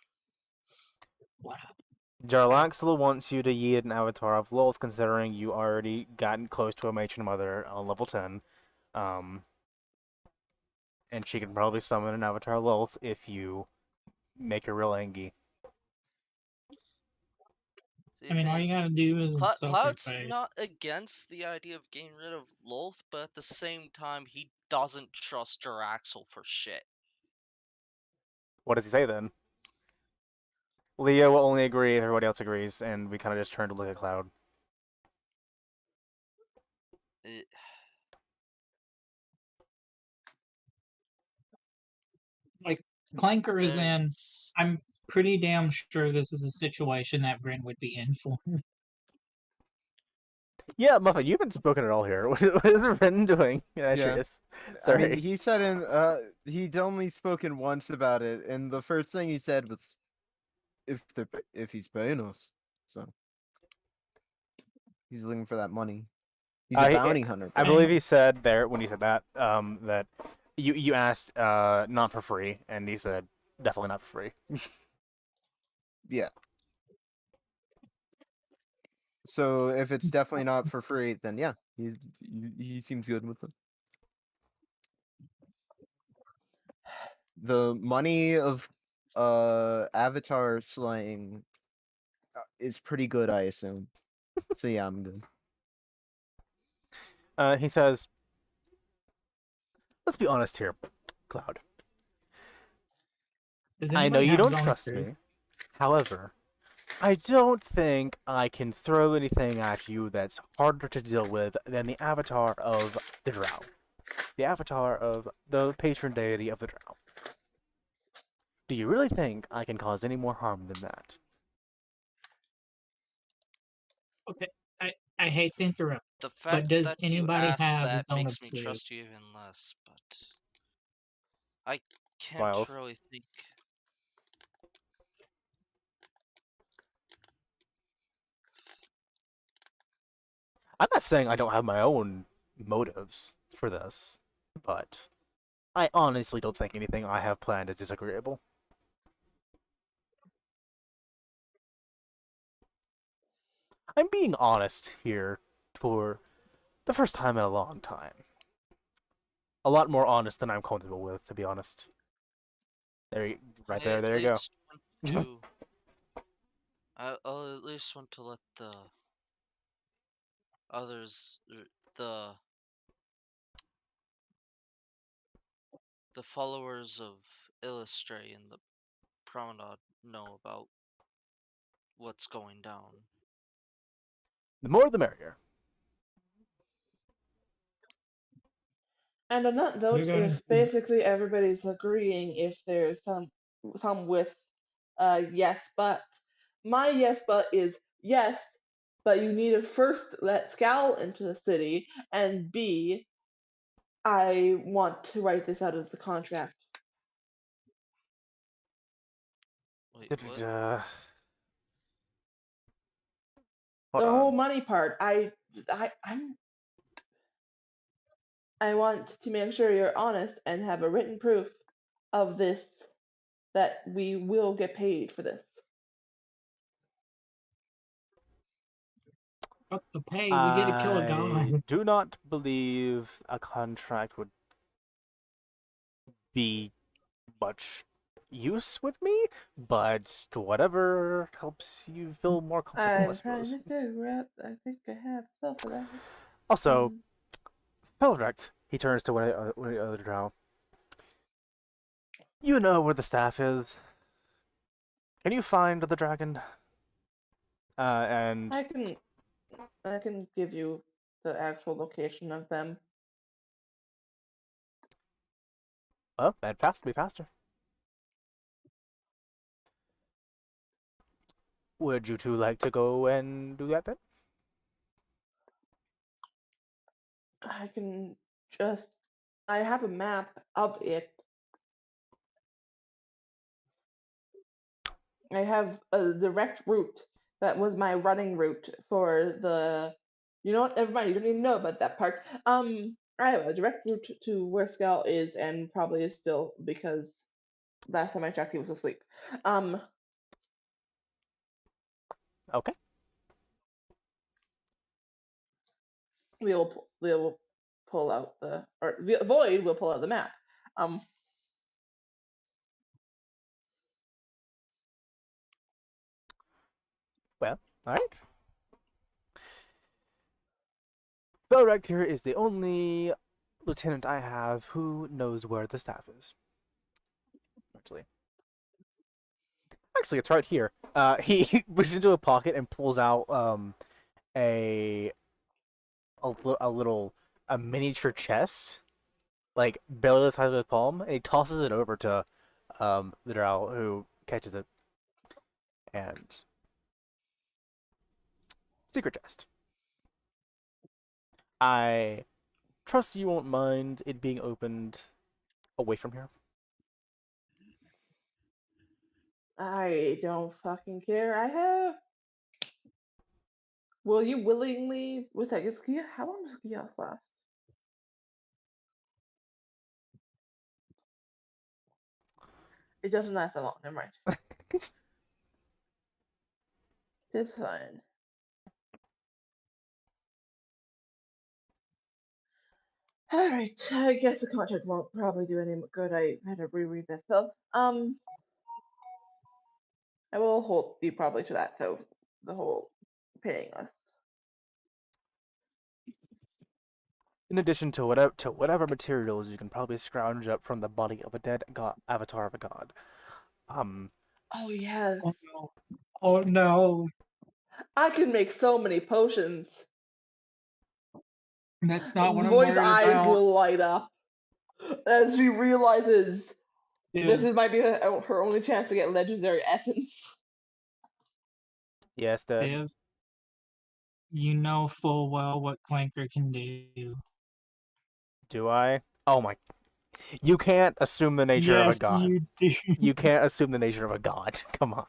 Jarlaxle wants you to yeet an Avatar of Lolth, considering you already gotten close to a Matron Mother on level 10. Um, and she can probably summon an Avatar of Lolth if you make her real angry. I mean, all you gotta do is insult their Cloud's face. not against the idea of getting rid of Lolth, but at the same time, he doesn't trust Jaraxel for shit. What does he say then? Leah will only agree if everybody else agrees, and we kind of just turn to look at Cloud. It, Like, Clanker is in. there's I'm pretty damn sure this is a situation that Vryn would be in for. Yeah, Muffin, you haven't spoken at all here. What is Ren doing? Yeah, Yeah. she is. I Sorry. mean, he said he'd only spoken once about it, and the first thing he said was, if he's paying us." So he's looking for that money. He's a bounty hunter. I bro. believe he said there when he said that that you asked not for free, and he said definitely not for free. Yeah. So if it's definitely not for free, then yeah, he seems good with it. The money of Avatar slaying is pretty good, I assume. So yeah, I'm good. He says, "Let's be honest here, Cloud. Does I know anybody you have don't bone trust through? me. However, I don't think I can throw anything at you that's harder to deal with than the avatar of the Drow. The avatar of the patron deity of the Drow. Do you really think I can cause any more harm than that? Okay, I hate to interrupt, The but fact does that you anybody asked have that Zone of makes me Truth? trust you even less, but I can't Smiles. really think. I'm not saying I don't have my own motives for this, but I honestly don't think anything I have planned is disagreeable. I'm being honest here for the first time in a long time. A lot more honest than I'm comfortable with, to be honest. Right I there, at there you go. least want to. I'll at least want to let the others, the the followers of Illustray and the Promenade know about what's going down. The more the merrier. And on that You're note, gonna if basically everybody's agreeing, if there's some with yes but, my yes but is yes, but you need to first let Scowl into the city, and B, I want to write this out as the contract. Wait, what? Hold The whole on. money part, I want to make sure you're honest and have a written proof of this, that we will get paid for this. fuck the pay. We get to kill a I god. do not believe a contract would be much use with me, but whatever helps you feel more comfortable, I I'm trying suppose. to figure out. I think I have a spell for that. Also, Mm, Felrect, he turns to one of the other drow. You know where the staff is. Can you find the dragon? And I can give you the actual location of them. well, that'd be faster. Would you two like to go and do that then? I can just. I have a map of it. I have a direct route that was my running route for the. You know what? Never mind. You don't even know about that part. I have a direct route to where Scout is, and probably is still, because last time I checked, he was asleep. Um, Okay. we'll pull out the, or Void will pull out the map. Um, Well, all right. Felrect here is the only lieutenant I have who knows where the staff is. Actually, it's right here. He reaches into a pocket and pulls out a a little a miniature chest, like barely the size of his palm, and he tosses it over to the drow who catches it. And secret chest. I trust you won't mind it being opened away from here. I don't fucking care. I have. Will you willingly? What's that? How long does Gios last? It doesn't last that long. Never mind. It's fine. All right. I guess the contract won't probably do any good. I had to reread this stuff. I will hold you probably to that. So the whole paying us. In addition to whatever materials you can probably scrounge up from the body of a dead avatar of a god. Um, Oh yeah. Oh no. Oh no, I can make so many potions. that's not what I'm Void's worried eyes about. will light up as she realizes this Dude, might be her only chance to get legendary essence. Yes, Dad. Viv, you know full well what Clanker can do. Do I? Oh my! You can't assume the nature of a Yes, god. you do. You can't assume the nature of a god. Come on.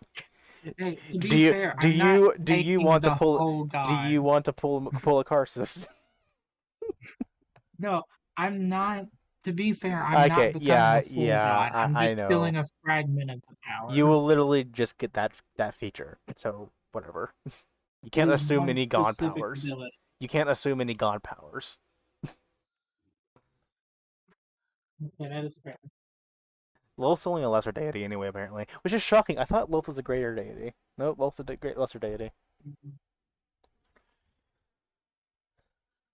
Hey, to Do be you fair, do I'm not you do you taking want to the pull? whole Do god. you want to pull a Karsus? No, I'm not. To be fair, I'm not Okay, becoming yeah, a full god. I'm I just know. filling a fragment of the power. You will literally just get that feature. So whatever. You It can't is assume one any god specific powers. ability. You can't assume any god powers. Okay, that is fair. Lilith's only a lesser deity anyway, apparently, which is shocking. I thought Lilith was a greater deity. No, Lilith's a great lesser deity.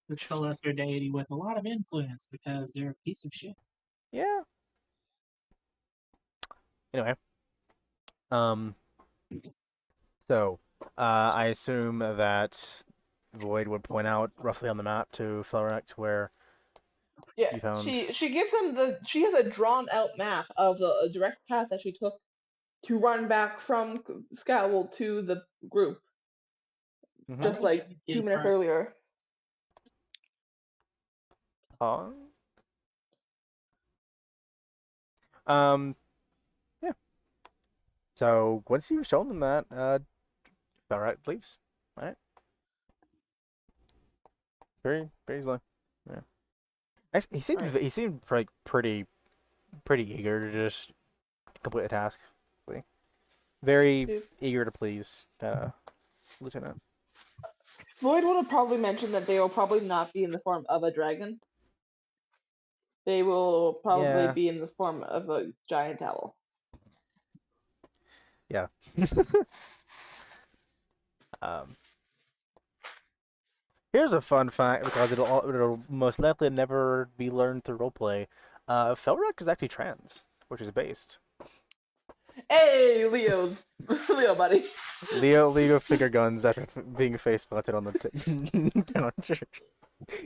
It's a lesser deity with a lot of influence because they're a piece of shit. Yeah. Anyway, um, so I assume that Void would point out roughly on the map to Felrex where Yeah, you found. she gives him she has a drawn out map of the direct path that she took to run back from Scowl to the group, Mm-hmm. just like 2 minutes earlier. Um, yeah. So once you've shown them that, Felrex leaves. All right. Very easily. Yeah. Actually, Right. he seemed like pretty eager to just complete the task. Very Dude. eager to please Lieutenant. Void would have probably mentioned that they will probably not be in the form of a dragon. They will probably Yeah. be in the form of a giant owl. Yeah. um, Here's a fun fact because it'll most likely never be learned through roleplay. Felrex is actually trans, which is based. Hey, Leo, buddy. Leo finger guns after being face planted on the counter.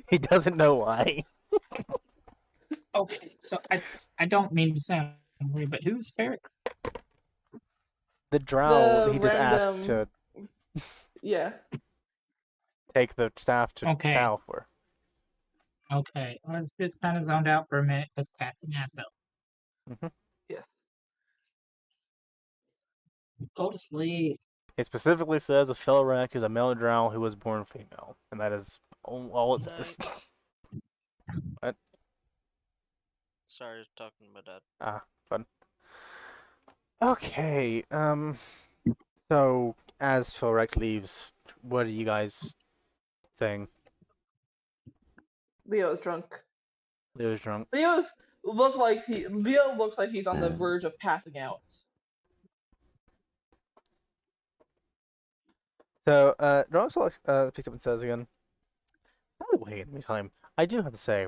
He doesn't know why. Okay, so I don't mean to sound rude, but who's Ferric? The drow, The he just asked random, to yeah. take the staff to Okay. Tau for. Okay, I was just kind of zoned out for a minute because Cat's an asshole. Mm-hmm. Yes. Go to sleep. It specifically says a Felrex is a male drow who was born female, and that is all it says. What? Sorry, talking to my dad. Ah, fun. Okay, so as Felrex leaves, what are you guys saying? Leo's drunk. Leo's drunk. Leo looks like he's on the verge of passing out. So, Ron picks up and says again, by the way, in the meantime, I do have to say,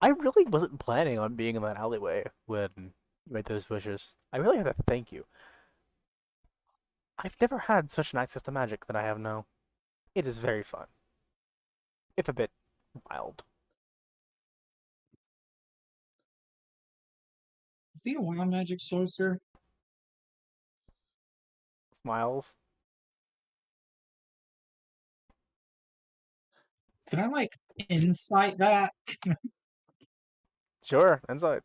I really wasn't planning on being in that alleyway when you made those wishes. I really have to thank you. I've never had such an access to magic that I have now. It is very fun. If a bit wild. Is he a wild magic sorcerer? Smiles. Can I like insight that? Sure, insight.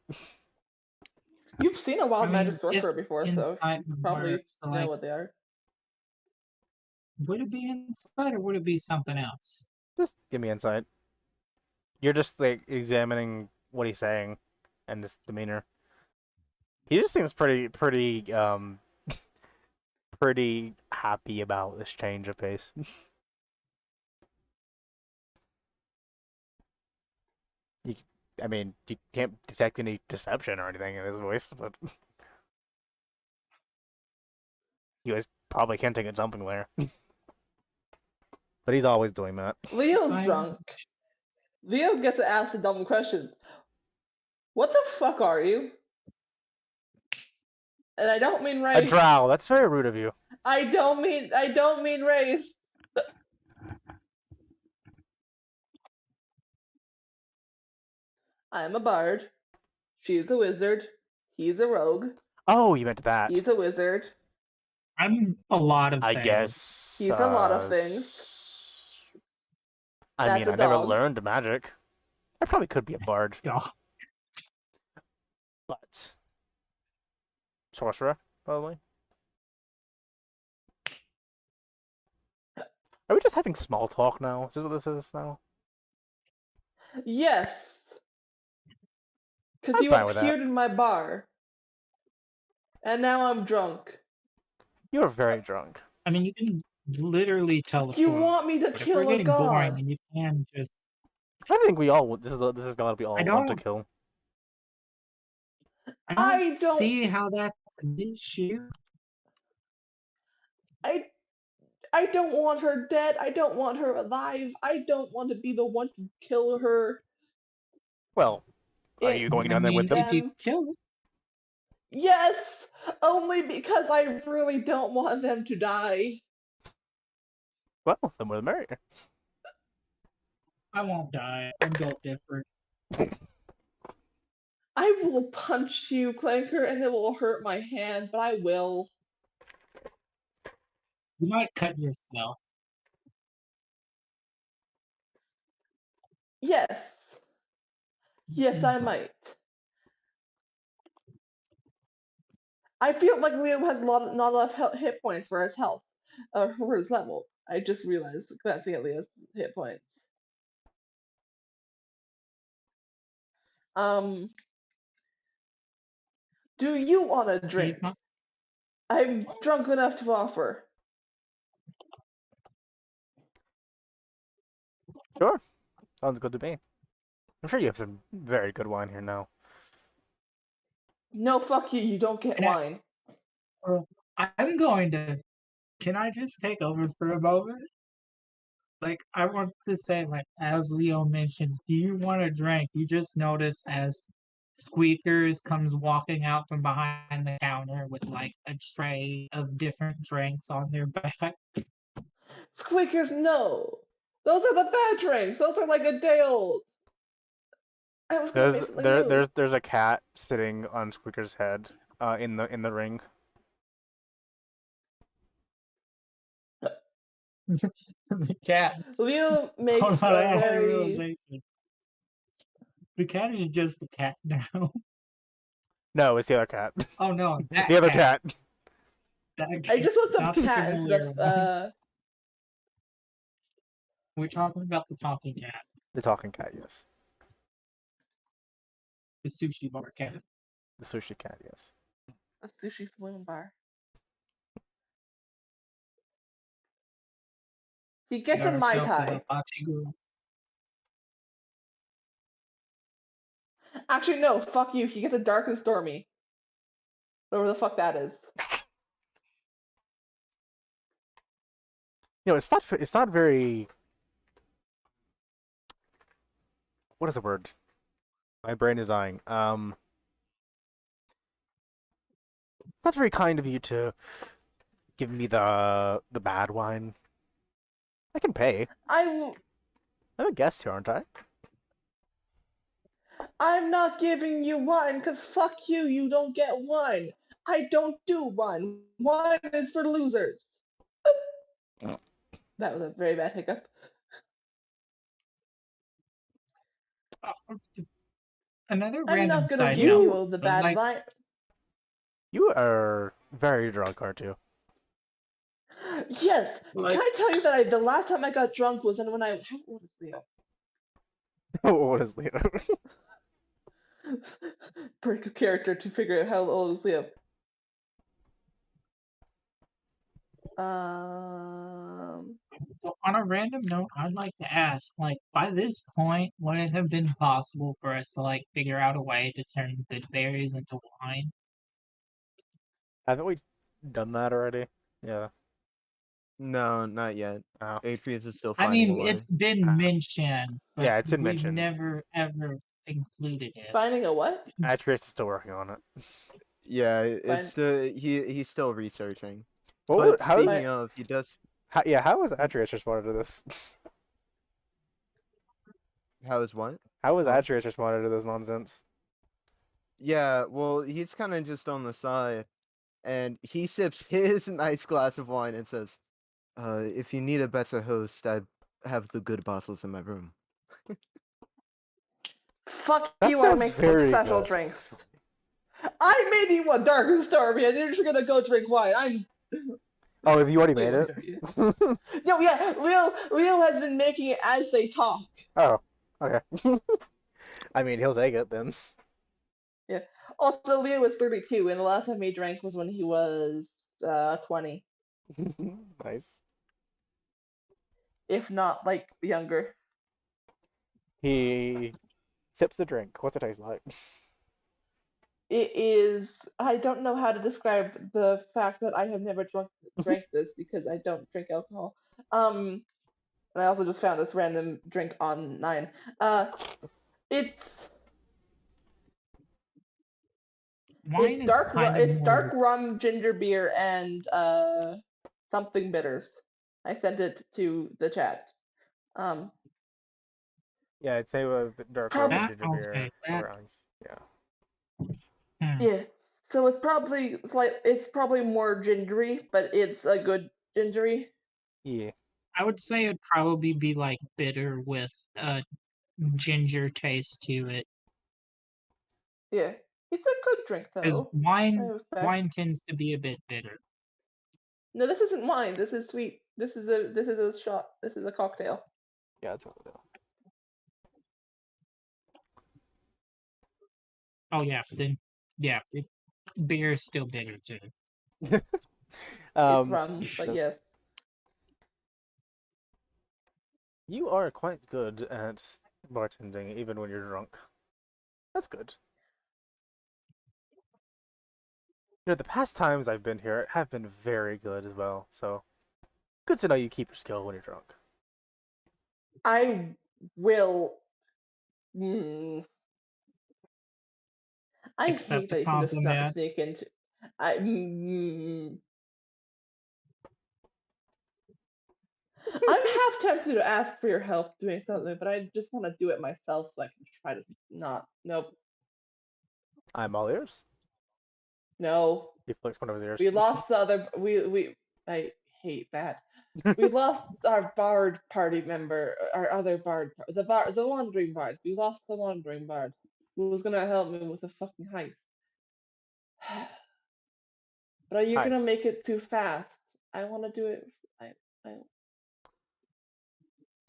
You've seen a wild I magic mean, if sorcerer before, so insight you probably works, know like, what they are. would it be insight or would it be something else? Just give me insight. You're just like examining what he's saying and his demeanor. He just seems pretty pretty happy about this change of pace. You, I mean, you can't detect any deception or anything in his voice, but you guys probably can take it something there. But he's always doing that. Leo's drunk. Leo gets to ask the dumb questions. What the fuck are you? And I don't mean A race. drow. That's very rude of you. I don't mean race. I'm a bard. She's a wizard. He's a rogue. Oh, you meant that. He's a wizard. I'm a lot of I things. guess. He's a lot of things. I That's mean, a I never dog. learned magic. I probably could be a bard, Yeah. but sorcerer probably. Are we just having small talk now? Is this what this is now? Yes. Because I'm you fine with that. appeared in my bar. And now I'm drunk. You're very drunk. I mean, you can literally teleport. You want me to but if we're kill a getting boring, god? then you can just. I think we all this is gotta be all I want to don't- kill. I don't see how that's an issue. I don't want her dead. I don't want her alive. I don't want to be the one to kill her. Well, are It- you going I down there mean, with them? if you kill it, Yes, only because I really don't want them to die. Well, the more the merrier. I won't die. I'm built different. I will punch you, Clanker, and it will hurt my hand, but I will. You might cut yourself. Yes. Yes, I might. I feel like Leo has not enough hit points for his health, for his level. I just realized glancing at Leo's hit points. Do you want a drink? I'm drunk enough to offer. Sure, sounds good to me. I'm sure you have some very good wine here now. No, fuck you. You don't get wine. I'm going to. Can I just take over for a moment? Like, I want to say, like, as Leo mentions, do you want a drink? You just notice as Squeakers comes walking out from behind the counter with, like, a tray of different drinks on their back. Squeakers, no. Those are the bad drinks. Those are like a day old. I was gonna make something new. There's a cat sitting on Squeaker's head, in the ring. The cat. Leo makes Hold on, I a had a very. realization. The cat is just a cat now. No, it's the other cat. Oh no, that The other cat. cat. That I just want some not the cat instead familiar of one. We're talking about the talking cat, The talking cat, yes. the sushi bar cat. The sushi cat, yes. a sushi swing bar. He gets a Mai Ourselves a Tai. hibachi grill. Actually, no. Fuck you. He gets a dark and stormy. Whatever the fuck that is. You know, it's not very. What is the word? My brain is dying. It's not very kind of you to give me the bad wine. I can pay. I'm a guest here, aren't I? I'm not giving you wine because fuck you. You don't get wine. I don't do wine. Wine is for losers. That was a very bad hiccup. Another I'm random not gonna side give note. you the but, bad like, wine. You are very drunk, aren't you? Yes. Like- Can I tell you that the last time I got drunk was when I. How old is Leo? What is Leo? Break of character to figure out how old is Leo. So on a random note, I'd like to ask, like, by this point, would it have been possible for us to, like, figure out a way to turn good berries into wine? Haven't we done that already? Yeah. No, not yet. Oh. Atreus is still I finding mean, a way. it's been mentioned, but Yeah, it's been we've mentioned. never ever included it. Finding a what? Atreus is still working on it. Yeah, Fine. it's he's still researching. What But how is, speaking of, he does. how was Atreus responded to this? How is what? How was Huh? Atreus responded to this nonsense? Yeah, well, he's kind of just on the side, and he sips his nice glass of wine and says, if you need a better host, I have the good bottles in my room." Fuck That you, I sounds make very special good. drinks. I made you one dark and stormy, and you're just gonna go drink wine. I'm. Oh, have you already Wait, made what it? are you? No, yeah, Leo has been making it as they talk. Oh, okay. I mean, he'll take it then. Yeah. Also, Leo was 32, and the last time he drank was when he was 20, Nice. if not like younger. He sips the drink. What's it taste like? It is. I don't know how to describe the fact that I have never drank this because I don't drink alcohol. And I also just found this random drink online. It's Wine is kind of it's more. dark rum, ginger beer, and something bitters. I sent it to the chat. Um, Yeah, I'd say with dark rum prob- and That ginger okay. beer That over ice. Yeah. yeah. So it's probably it's probably more gingery, but it's a good gingery. Yeah. I would say it'd probably be like bitter with a ginger taste to it, Yeah. It's a good drink because though. I wine respect. wine tends to be a bit bitter. No, this isn't wine. This is sweet. This is a shot. This is a cocktail. Yeah, it's over Oh yeah, then yeah, beer is still bitter too. there. It's rum, but Yes. yes. You are quite good at bartending, even when you're drunk. That's good. You know, the past times I've been here have been very good as well. So good to know you keep your skill when you're drunk. I will. Mm, I Accept hate the that you can just compliment. sneak into. I. I'm half tempted to ask for your help doing something, but I just want to do it myself so I can try to not. Nope. I'm all ears. No. He flicks one of his ears. We lost the other. We. I hate that. We lost our bard party member, our other bard, the wandering bard. We lost the wandering bard who was gonna help me with the fucking heist. But you're gonna Nice. make it too fast. I want to do it. I.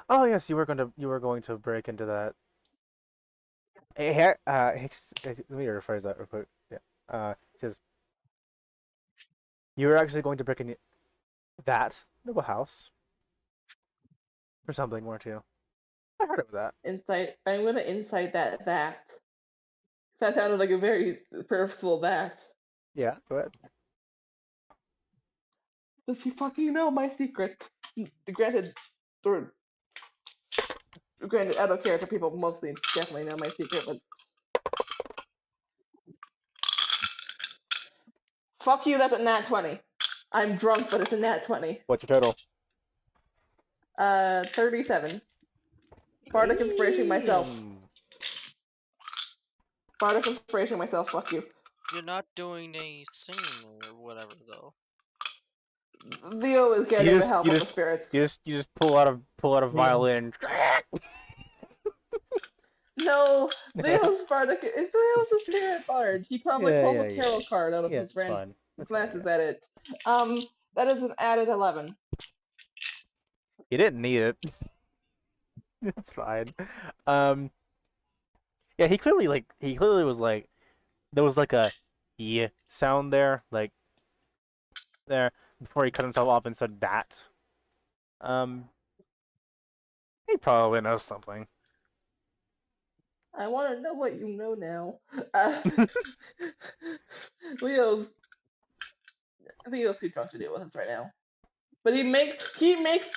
Oh yes, you were going to break into that. Let me rephrase that real quick. Yeah. It says you were actually going to break into that noble house for something, weren't you? I heard of that. Insight. I'm gonna insight that. That sounded like a very purposeful that. Yeah. Go ahead. Does he fucking know my secret? Granted, or granted, I don't care if people mostly definitely know my secret, but fuck you. That's a nat 20. I'm drunk, but it's a nat 20. What's your total? 37. Bardic inspiration myself. Damn. Bardic inspiration myself. Fuck you. You're not doing any singing or whatever though. Leo is getting the help of the spirits. You just pull out a violin. No, Leo's Bardic is Leo's a spirit bard. He probably pulls a tarot card out of Yeah, his it's fine. That's fine, glances yeah. at it. That is an added 11. You didn't need it. It's fine. Yeah, he clearly was like there was like a yeah sound there, like there before he cut himself off and said that. Um, he probably knows something. I want to know what you know now. Uh, Leo's too drunk to deal with us right now. But he makes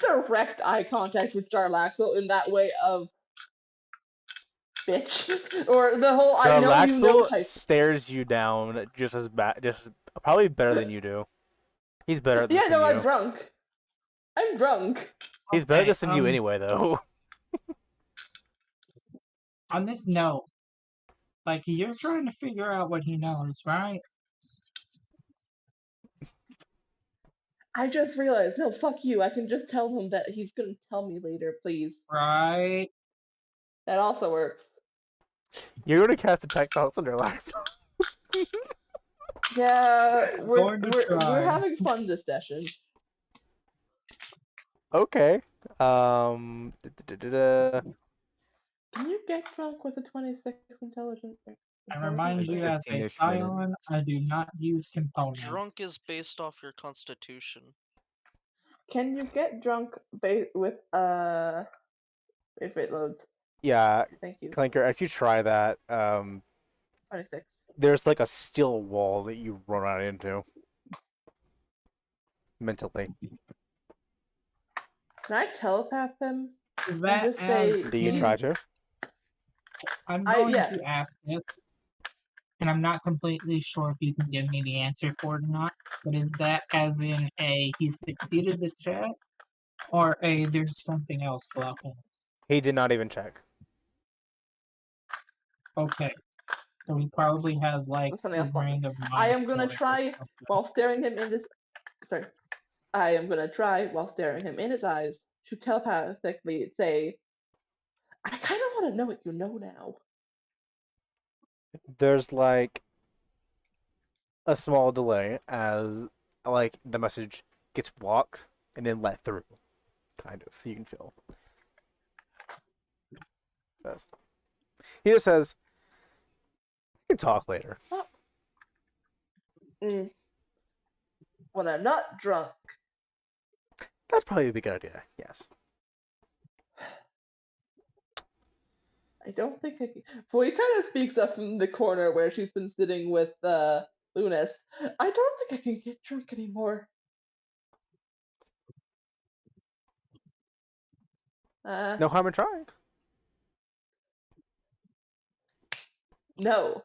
direct eye contact with Jarlaxle in that way of bitch, or the whole The I know you know Laxel type. stares you down just as bad, just probably better than you do. He's better at Yeah, this than no, I'm you. drunk. I'm drunk. He's better at Okay, this than you anyway, though. on this note, like you're trying to figure out what he knows, right? I just realized. No, fuck you. I can just tell him that he's gonna tell me later, please. Right. That also works. You're gonna cast Detect Thoughts under Laxel. Yeah, Going to we're try. having fun this session. Okay. Can you get drunk with a 26 intelligence? I remind you, as a 15-ish Scion, minutes. I do not use components. Drunk is based off your constitution. Can you get drunk with if it loads? Yeah, Thank you. Clanker, as you try that, 26. there's like a steel wall that you run out into. Mentally. Can I telepath him? Is that just as say- Do you try to? I'm going yeah. to ask this, and I'm not completely sure if you can give me the answer for it or not. But is that as in a he succeeded the check, or a there's something else blocking? He did not even check. Okay, so he probably has like There's something a else blocking. ring of I mind am gonna or try something. while staring him in this. Sorry. I am gonna try while staring him in his eyes to telepathically say, "I kind of want to know what you know now." There's like a small delay as like the message gets blocked and then let through. Kind of. You can feel. Says. He just says, "We can talk later." Mm. When I'm not drunk. That'd probably be a good idea. Yes. I don't think I can. Well, he kind of speaks up from the corner where she's been sitting with Lunas. I don't think I can get drunk anymore. No harm in trying. No.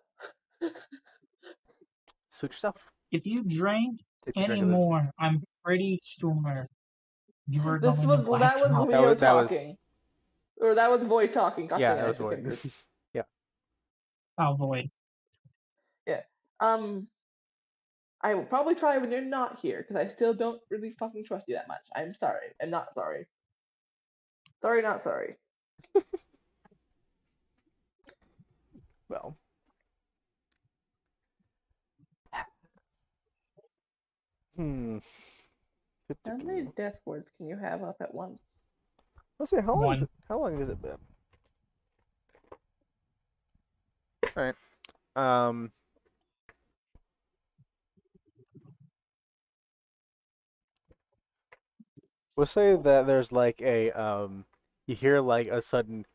Suit yourself. If you drink It's a drink of anymore, I'm pretty sure you are This going was to black that was out. Leo That was- talking, or that was Void talking. Gosh Yeah, dang it, that I was keep getting void. confused. I'll void. I will probably try when you're not here because I still don't really fucking trust you that much. I'm sorry. I'm not sorry. Sorry, not sorry. Well. Hmm. How many death words can you have up at once? Let's see. How long is One. it? How long has it been? All right. We'll say that there's like a you hear like a sudden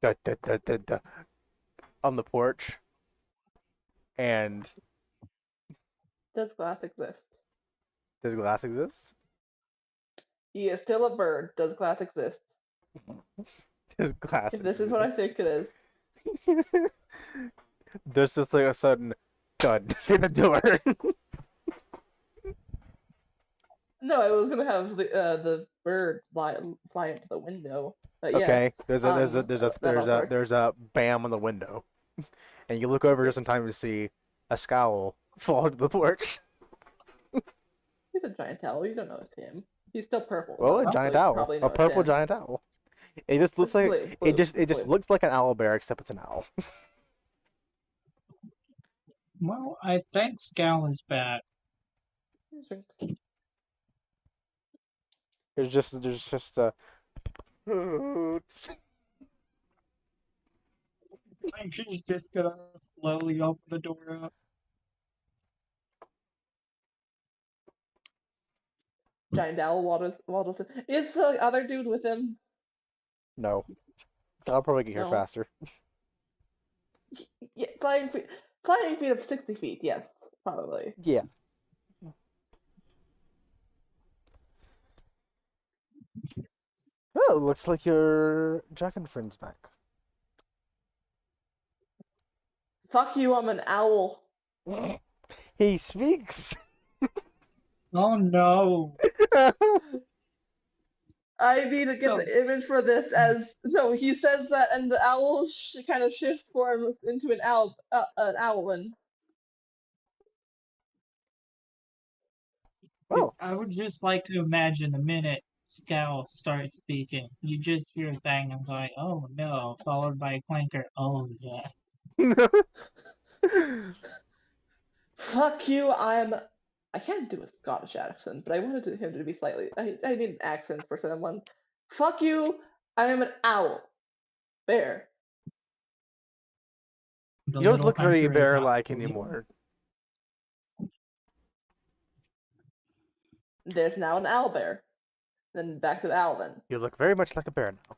da da da da da on the porch, and Does glass exist? does glass exist? He is still a bird. Does glass exist? Does glass If this is what I exist? think it is. There's just like a sudden thud through the door. No, I was gonna have the bird fly into the window. But yeah, Okay, there's that'll work. there's a bam on the window, and you look over just in time to see a scowl fall to the porch. He's a giant owl. You don't know it's him. He's still purple. Well, but a giant roughly, owl, probably know a it's purple him. giant owl. It just looks It's like blue, it just blue. looks like an owl bear except it's an owl. Well, I think Scowl is back. There's just a I think she's just gonna slowly open the door up. Giant owl waddles in. Is the other dude with him? no. I'll probably get here No. faster. Yeah, flying feet of 60 feet. Yes, probably. Yeah. Oh, looks like your Jack and friend's back. Fuck you, I'm an owl. He speaks. Oh no. I need to get No. the image for this as no. He says that, and the owl kind of shifts forms into an owlman. Well, I would just like to imagine the minute Scowl starts speaking, you just hear a bang and going, oh no, followed by a clanker, oh yes. Fuck you, I can't do a Scottish accent, but I wanted him to be slightly. I need an accent for someone. Fuck you, I am an owl. Bear. The you don't little look very hunter is bear-like obsolete. anymore. There's now an owl bear. Then back to the owl then. You look very much like a bear now,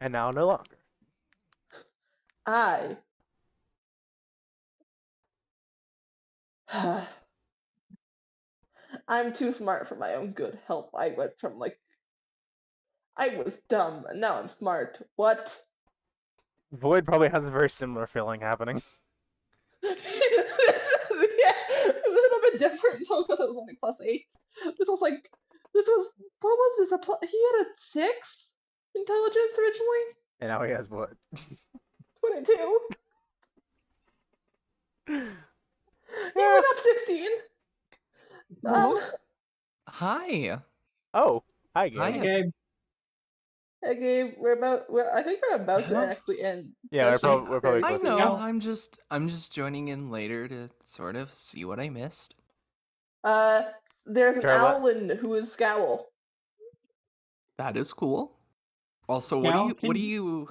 and now no longer. I. I'm too smart for my own good. Help. I went from I was dumb, and now I'm smart. What? Void probably has a very similar feeling happening. Yeah, a little bit different though, because it was only +8. This was what was this? He had a 6 intelligence originally. And now he has what? 22. He went up 16. Hi. Oh, hi, Gabe. Hi. Okay, Hey Gabe, I think we're about to Huh? actually end. Yeah, we're session probably very I close to quickly. know. Yeah. I'm just joining in later to sort of see what I missed. There's an Charlotte? owlin who is Scowl. That is cool. Also, Now what can- do you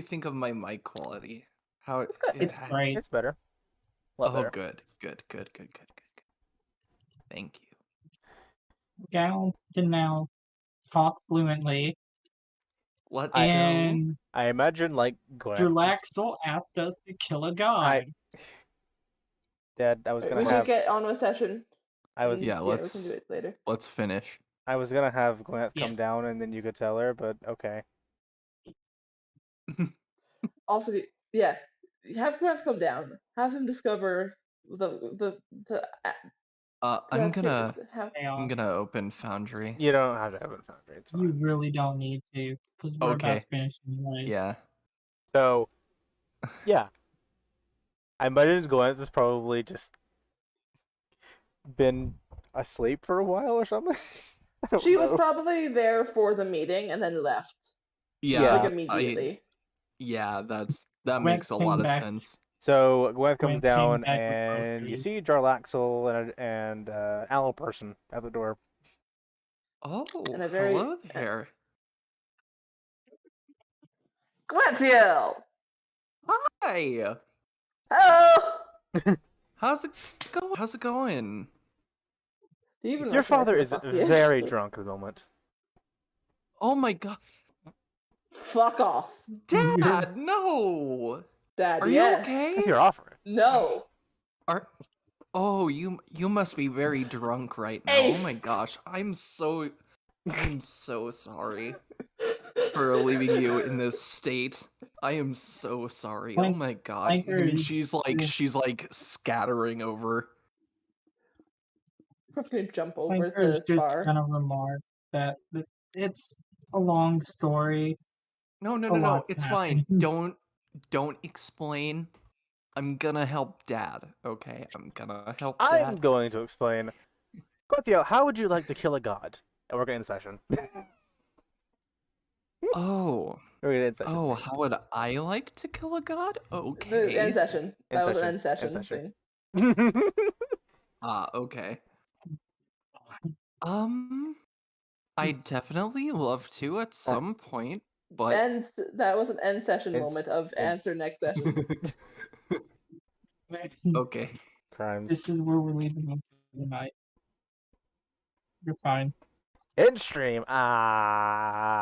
think of my mic quality? How it's great. It's better. A lot Oh, better. good. Thank you. Gal can now talk fluently, Let's go. and I imagine, like, Gwen. Dralaxel asked us to kill a god. Dad, I was We gonna should have. get on with session. I was. Yeah, we can do it later. let's finish. I was gonna have Gwen come Yes. down and then you could tell her, but okay. Also, yeah, have Grant come down. Have him discover the I'm gonna Chaos. open Foundry. You don't have to have it foundry. It's You fine. really don't need to, because we're about Okay. to finish anyway. Yeah. So, yeah. I imagine Gwen has probably just been asleep for a while or something. I don't She was know. probably there for the meeting and then left Yeah. like immediately. Yeah, that Gwen makes a came lot of back. sense. So Gwen comes Gwen came down back with and you groceries. see Jarlaxle and owl person at the door. Oh, And a very- hello there. Gwenfield! Hi. Hello! How's it going? Do you even Your recognize father who the is fuck he very drunk at the moment. Oh my god. Fuck off. Dad, no. Dad, Are yes. you okay? If you're offering. No. Oh, you must be very drunk right now. Oh my gosh. I'm so sorry for leaving you in this state. I am so sorry. Oh my god. Flanker And is- she's like scattering over. I'm gonna jump over Flanker is the just bar. gonna remark that it's a long story. No, A lot's it's happening. fine. Don't explain. I'm gonna help Dad, okay? I'm gonna help I'm Dad. going to explain. Gothiel, how would you like to kill a god? And we're getting in session. Oh. We're getting in session. Oh, how would I like to kill a god? The end Okay. session. End That was an session. end session End session. thing. Okay. I'd It's- definitely love to at some point, but That was an end session It's- moment of and- answer next session. okay. Crimes. This is where we're leaving them for the night. You're fine. In stream. Ah.